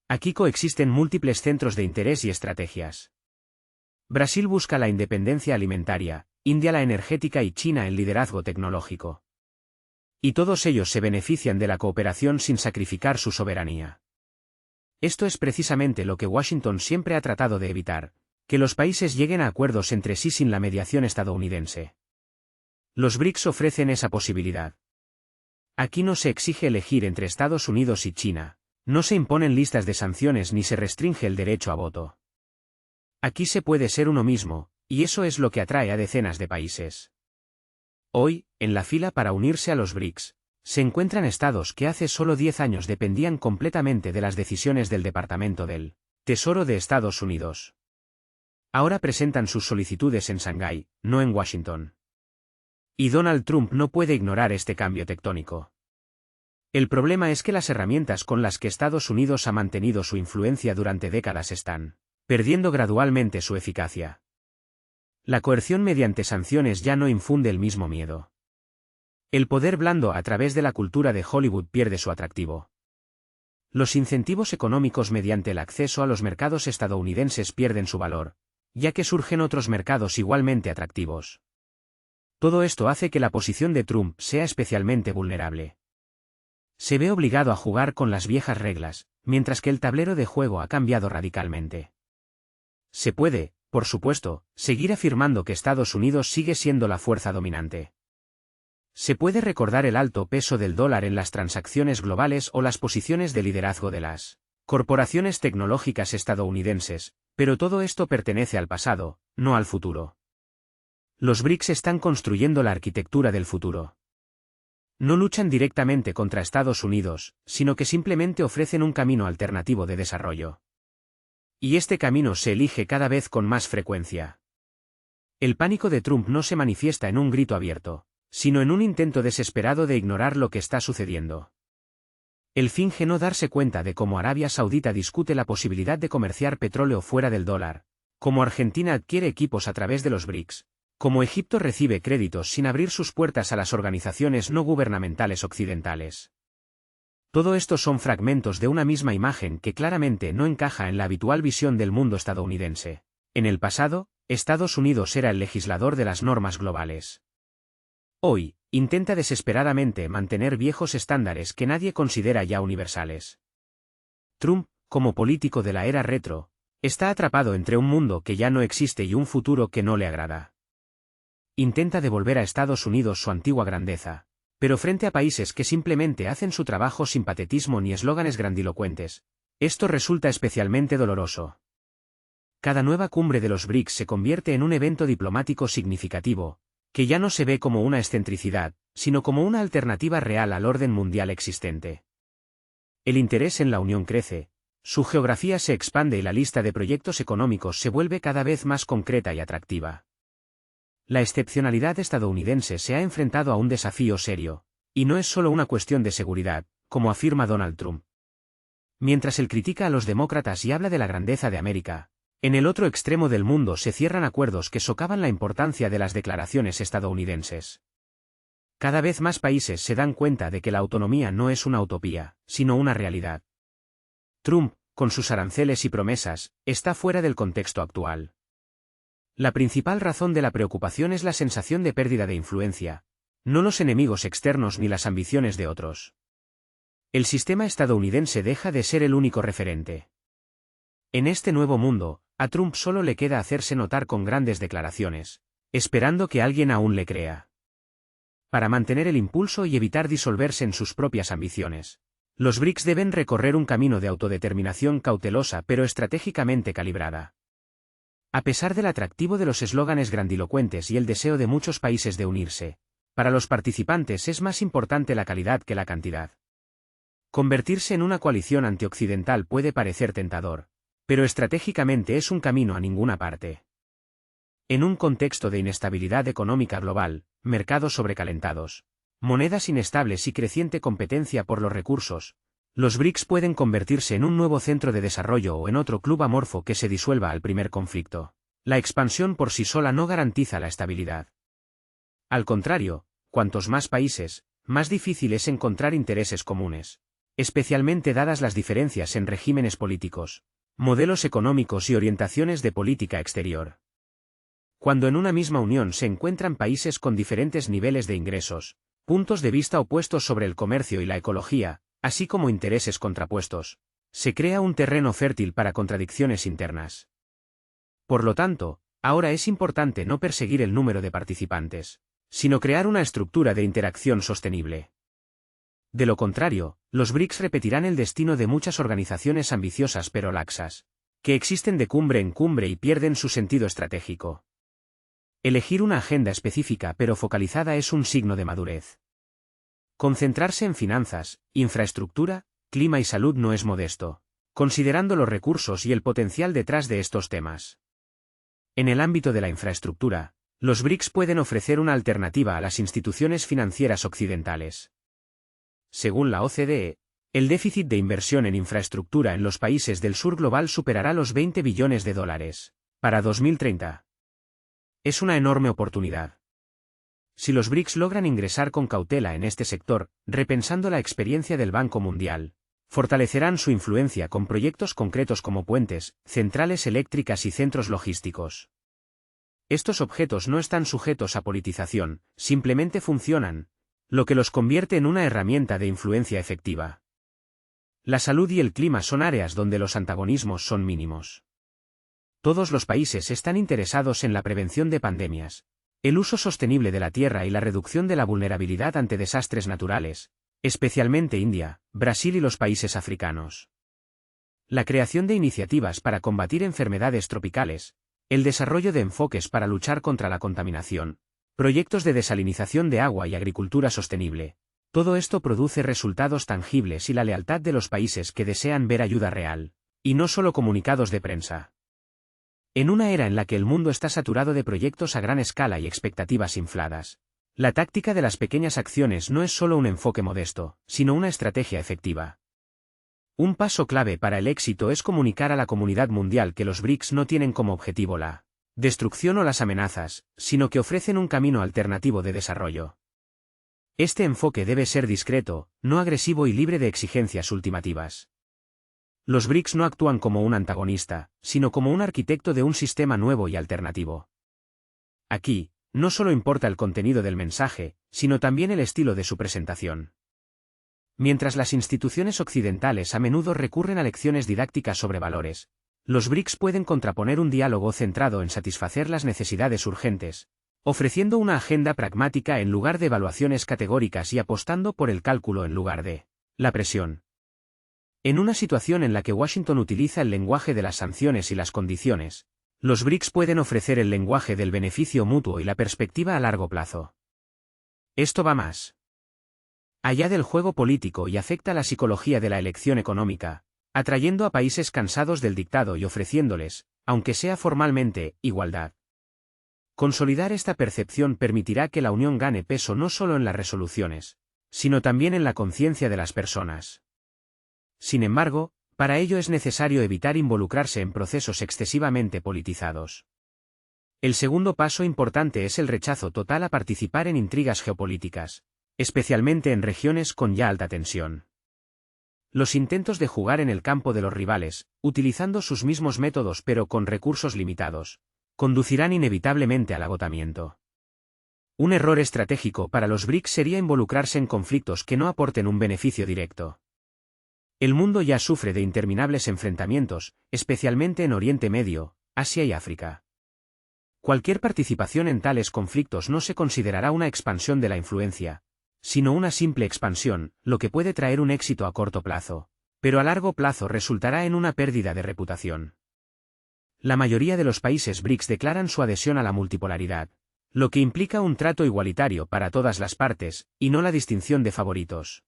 Aquí coexisten múltiples centros de interés y estrategias. Brasil busca la independencia alimentaria, India la energética y China el liderazgo tecnológico. Y todos ellos se benefician de la cooperación sin sacrificar su soberanía. Esto es precisamente lo que Washington siempre ha tratado de evitar, que los países lleguen a acuerdos entre sí sin la mediación estadounidense. Los BRICS ofrecen esa posibilidad. Aquí no se exige elegir entre Estados Unidos y China, no se imponen listas de sanciones ni se restringe el derecho a voto. Aquí se puede ser uno mismo, y eso es lo que atrae a decenas de países. Hoy, en la fila para unirse a los BRICS, se encuentran estados que hace solo 10 años dependían completamente de las decisiones del Departamento del Tesoro de Estados Unidos. Ahora presentan sus solicitudes en Shanghái, no en Washington. Y Donald Trump no puede ignorar este cambio tectónico. El problema es que las herramientas con las que Estados Unidos ha mantenido su influencia durante décadas están perdiendo gradualmente su eficacia. La coerción mediante sanciones ya no infunde el mismo miedo. El poder blando a través de la cultura de Hollywood pierde su atractivo. Los incentivos económicos mediante el acceso a los mercados estadounidenses pierden su valor, ya que surgen otros mercados igualmente atractivos. Todo esto hace que la posición de Trump sea especialmente vulnerable. Se ve obligado a jugar con las viejas reglas, mientras que el tablero de juego ha cambiado radicalmente. Se puede, por supuesto, seguir afirmando que Estados Unidos sigue siendo la fuerza dominante. Se puede recordar el alto peso del dólar en las transacciones globales o las posiciones de liderazgo de las corporaciones tecnológicas estadounidenses, pero todo esto pertenece al pasado, no al futuro. Los BRICS están construyendo la arquitectura del futuro. No luchan directamente contra Estados Unidos, sino que simplemente ofrecen un camino alternativo de desarrollo. Y este camino se elige cada vez con más frecuencia. El pánico de Trump no se manifiesta en un grito abierto, sino en un intento desesperado de ignorar lo que está sucediendo. Él finge no darse cuenta de cómo Arabia Saudita discute la posibilidad de comerciar petróleo fuera del dólar, cómo Argentina adquiere equipos a través de los BRICS, cómo Egipto recibe créditos sin abrir sus puertas a las organizaciones no gubernamentales occidentales. Todo esto son fragmentos de una misma imagen que claramente no encaja en la habitual visión del mundo estadounidense. En el pasado, Estados Unidos era el legislador de las normas globales. Hoy, intenta desesperadamente mantener viejos estándares que nadie considera ya universales. Trump, como político de la era retro, está atrapado entre un mundo que ya no existe y un futuro que no le agrada. Intenta devolver a Estados Unidos su antigua grandeza, pero frente a países que simplemente hacen su trabajo sin patetismo ni eslóganes grandilocuentes, esto resulta especialmente doloroso. Cada nueva cumbre de los BRICS se convierte en un evento diplomático significativo, que ya no se ve como una excentricidad, sino como una alternativa real al orden mundial existente. El interés en la Unión crece, su geografía se expande y la lista de proyectos económicos se vuelve cada vez más concreta y atractiva. La excepcionalidad estadounidense se ha enfrentado a un desafío serio, y no es solo una cuestión de seguridad, como afirma Donald Trump. Mientras él critica a los demócratas y habla de la grandeza de América, En el otro extremo del mundo se cierran acuerdos que socavan la importancia de las declaraciones estadounidenses. Cada vez más países se dan cuenta de que la autonomía no es una utopía, sino una realidad. Trump, con sus aranceles y promesas, está fuera del contexto actual. La principal razón de la preocupación es la sensación de pérdida de influencia, no los enemigos externos ni las ambiciones de otros. El sistema estadounidense deja de ser el único referente. En este nuevo mundo, a Trump solo le queda hacerse notar con grandes declaraciones, esperando que alguien aún le crea. Para mantener el impulso y evitar disolverse en sus propias ambiciones, los BRICS deben recorrer un camino de autodeterminación cautelosa pero estratégicamente calibrada. A pesar del atractivo de los eslóganes grandilocuentes y el deseo de muchos países de unirse, para los participantes es más importante la calidad que la cantidad. Convertirse en una coalición antioccidental puede parecer tentador, pero estratégicamente es un camino a ninguna parte. En un contexto de inestabilidad económica global, mercados sobrecalentados, monedas inestables y creciente competencia por los recursos, los BRICS pueden convertirse en un nuevo centro de desarrollo o en otro club amorfo que se disuelva al primer conflicto. La expansión por sí sola no garantiza la estabilidad. Al contrario, cuantos más países, más difícil es encontrar intereses comunes, especialmente dadas las diferencias en regímenes políticos, modelos económicos y orientaciones de política exterior. Cuando en una misma unión se encuentran países con diferentes niveles de ingresos, puntos de vista opuestos sobre el comercio y la ecología, así como intereses contrapuestos, se crea un terreno fértil para contradicciones internas. Por lo tanto, ahora es importante no perseguir el número de participantes, sino crear una estructura de interacción sostenible. De lo contrario, los BRICS repetirán el destino de muchas organizaciones ambiciosas pero laxas, que existen de cumbre en cumbre y pierden su sentido estratégico. Elegir una agenda específica pero focalizada es un signo de madurez. Concentrarse en finanzas, infraestructura, clima y salud no es modesto, considerando los recursos y el potencial detrás de estos temas. En el ámbito de la infraestructura, los BRICS pueden ofrecer una alternativa a las instituciones financieras occidentales. Según la OCDE, el déficit de inversión en infraestructura en los países del sur global superará los $20 billones para 2030. Es una enorme oportunidad. Si los BRICS logran ingresar con cautela en este sector, repensando la experiencia del Banco Mundial, fortalecerán su influencia con proyectos concretos como puentes, centrales eléctricas y centros logísticos. Estos objetos no están sujetos a politización, simplemente funcionan, lo que los convierte en una herramienta de influencia efectiva. La salud y el clima son áreas donde los antagonismos son mínimos. Todos los países están interesados en la prevención de pandemias, el uso sostenible de la tierra y la reducción de la vulnerabilidad ante desastres naturales, especialmente India, Brasil y los países africanos. La creación de iniciativas para combatir enfermedades tropicales, el desarrollo de enfoques para luchar contra la contaminación, proyectos de desalinización de agua y agricultura sostenible, todo esto produce resultados tangibles y la lealtad de los países que desean ver ayuda real, y no solo comunicados de prensa. En una era en la que el mundo está saturado de proyectos a gran escala y expectativas infladas, la táctica de las pequeñas acciones no es solo un enfoque modesto, sino una estrategia efectiva. Un paso clave para el éxito es comunicar a la comunidad mundial que los BRICS no tienen como objetivo la destrucción o las amenazas, sino que ofrecen un camino alternativo de desarrollo. Este enfoque debe ser discreto, no agresivo y libre de exigencias ultimativas. Los BRICS no actúan como un antagonista, sino como un arquitecto de un sistema nuevo y alternativo. Aquí, no solo importa el contenido del mensaje, sino también el estilo de su presentación. Mientras las instituciones occidentales a menudo recurren a lecciones didácticas sobre valores, los BRICS pueden contraponer un diálogo centrado en satisfacer las necesidades urgentes, ofreciendo una agenda pragmática en lugar de evaluaciones categóricas y apostando por el cálculo en lugar de la presión. En una situación en la que Washington utiliza el lenguaje de las sanciones y las condiciones, los BRICS pueden ofrecer el lenguaje del beneficio mutuo y la perspectiva a largo plazo. Esto va más allá del juego político y afecta la psicología de la elección económica, atrayendo a países cansados del dictado y ofreciéndoles, aunque sea formalmente, igualdad. Consolidar esta percepción permitirá que la Unión gane peso no solo en las resoluciones, sino también en la conciencia de las personas. Sin embargo, Para ello es necesario evitar involucrarse en procesos excesivamente politizados. El segundo paso importante es el rechazo total a participar en intrigas geopolíticas, especialmente en regiones con ya alta tensión. Los intentos de jugar en el campo de los rivales, utilizando sus mismos métodos pero con recursos limitados, conducirán inevitablemente al agotamiento. Un error estratégico para los BRICS sería involucrarse en conflictos que no aporten un beneficio directo. El mundo ya sufre de interminables enfrentamientos, especialmente en Oriente Medio, Asia y África. Cualquier participación en tales conflictos no se considerará una expansión de la influencia, sino una simple expansión, lo que puede traer un éxito a corto plazo, pero a largo plazo resultará en una pérdida de reputación. La mayoría de los países BRICS declaran su adhesión a la multipolaridad, lo que implica un trato igualitario para todas las partes, y no la distinción de favoritos.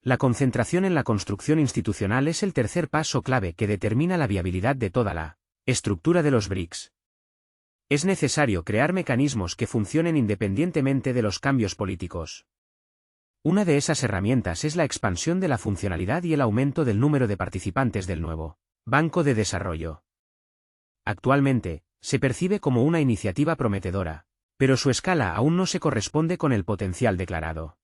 La concentración en la construcción institucional es el tercer paso clave que determina la viabilidad de toda la estructura de los BRICS. Es necesario crear mecanismos que funcionen independientemente de los cambios políticos. Una de esas herramientas es la expansión de la funcionalidad y el aumento del número de participantes del nuevo Banco de Desarrollo. Actualmente, se percibe como una iniciativa prometedora, pero su escala aún no se corresponde con el potencial declarado.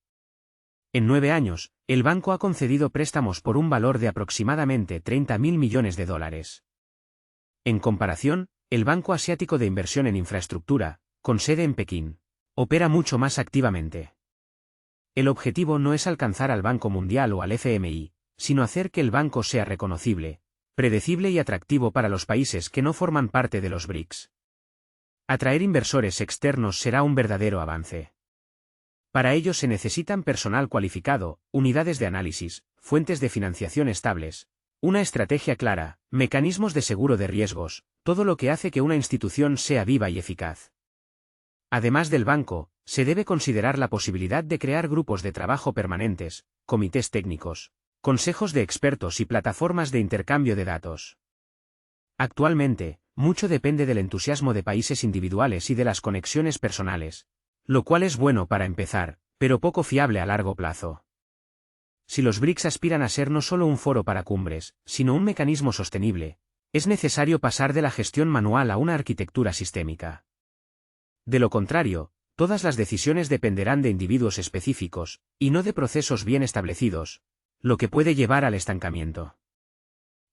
En 9 años, el banco ha concedido préstamos por un valor de aproximadamente $30.000 millones. En comparación, el Banco Asiático de Inversión en Infraestructura, con sede en Pekín, opera mucho más activamente. El objetivo no es alcanzar al Banco Mundial o al FMI, sino hacer que el banco sea reconocible, predecible y atractivo para los países que no forman parte de los BRICS. Atraer inversores externos será un verdadero avance. Para ello se necesitan personal cualificado, unidades de análisis, fuentes de financiación estables, una estrategia clara, mecanismos de seguro de riesgos, todo lo que hace que una institución sea viva y eficaz. Además del banco, se debe considerar la posibilidad de crear grupos de trabajo permanentes, comités técnicos, consejos de expertos y plataformas de intercambio de datos. Actualmente, mucho depende del entusiasmo de países individuales y de las conexiones personales, lo cual es bueno para empezar, pero poco fiable a largo plazo. Si los BRICS aspiran a ser no solo un foro para cumbres, sino un mecanismo sostenible, es necesario pasar de la gestión manual a una arquitectura sistémica. De lo contrario, todas las decisiones dependerán de individuos específicos, y no de procesos bien establecidos, lo que puede llevar al estancamiento.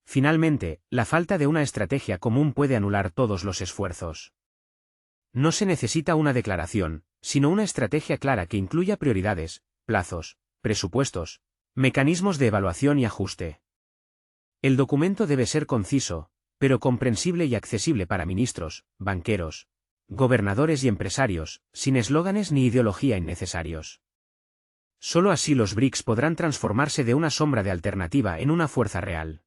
Finalmente, la falta de una estrategia común puede anular todos los esfuerzos. No se necesita una declaración, sino una estrategia clara que incluya prioridades, plazos, presupuestos, mecanismos de evaluación y ajuste. El documento debe ser conciso, pero comprensible y accesible para ministros, banqueros, gobernadores y empresarios, sin eslóganes ni ideología innecesarios. Solo así los BRICS podrán transformarse de una sombra de alternativa en una fuerza real.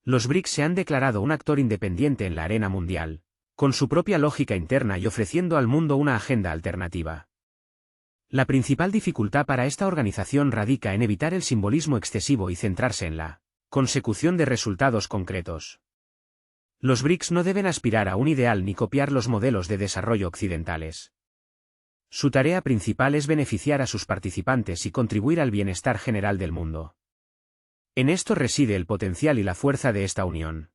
Los BRICS se han declarado un actor independiente en la arena mundial, con su propia lógica interna y ofreciendo al mundo una agenda alternativa. La principal dificultad para esta organización radica en evitar el simbolismo excesivo y centrarse en la consecución de resultados concretos. Los BRICS no deben aspirar a un ideal ni copiar los modelos de desarrollo occidentales. Su tarea principal es beneficiar a sus participantes y contribuir al bienestar general del mundo. En esto reside el potencial y la fuerza de esta unión.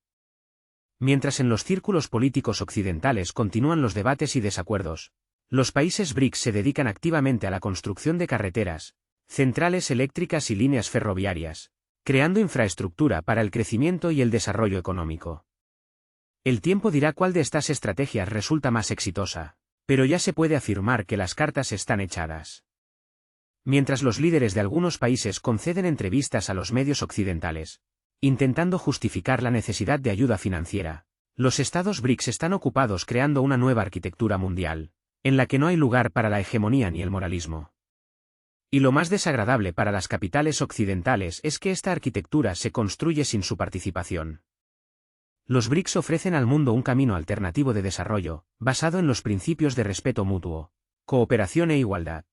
Mientras en los círculos políticos occidentales continúan los debates y desacuerdos, los países BRICS se dedican activamente a la construcción de carreteras, centrales eléctricas y líneas ferroviarias, creando infraestructura para el crecimiento y el desarrollo económico. El tiempo dirá cuál de estas estrategias resulta más exitosa, pero ya se puede afirmar que las cartas están echadas. Mientras los líderes de algunos países conceden entrevistas a los medios occidentales, intentando justificar la necesidad de ayuda financiera, los estados BRICS están ocupados creando una nueva arquitectura mundial, en la que no hay lugar para la hegemonía ni el moralismo. Y lo más desagradable para las capitales occidentales es que esta arquitectura se construye sin su participación. Los BRICS ofrecen al mundo un camino alternativo de desarrollo, basado en los principios de respeto mutuo, cooperación e igualdad.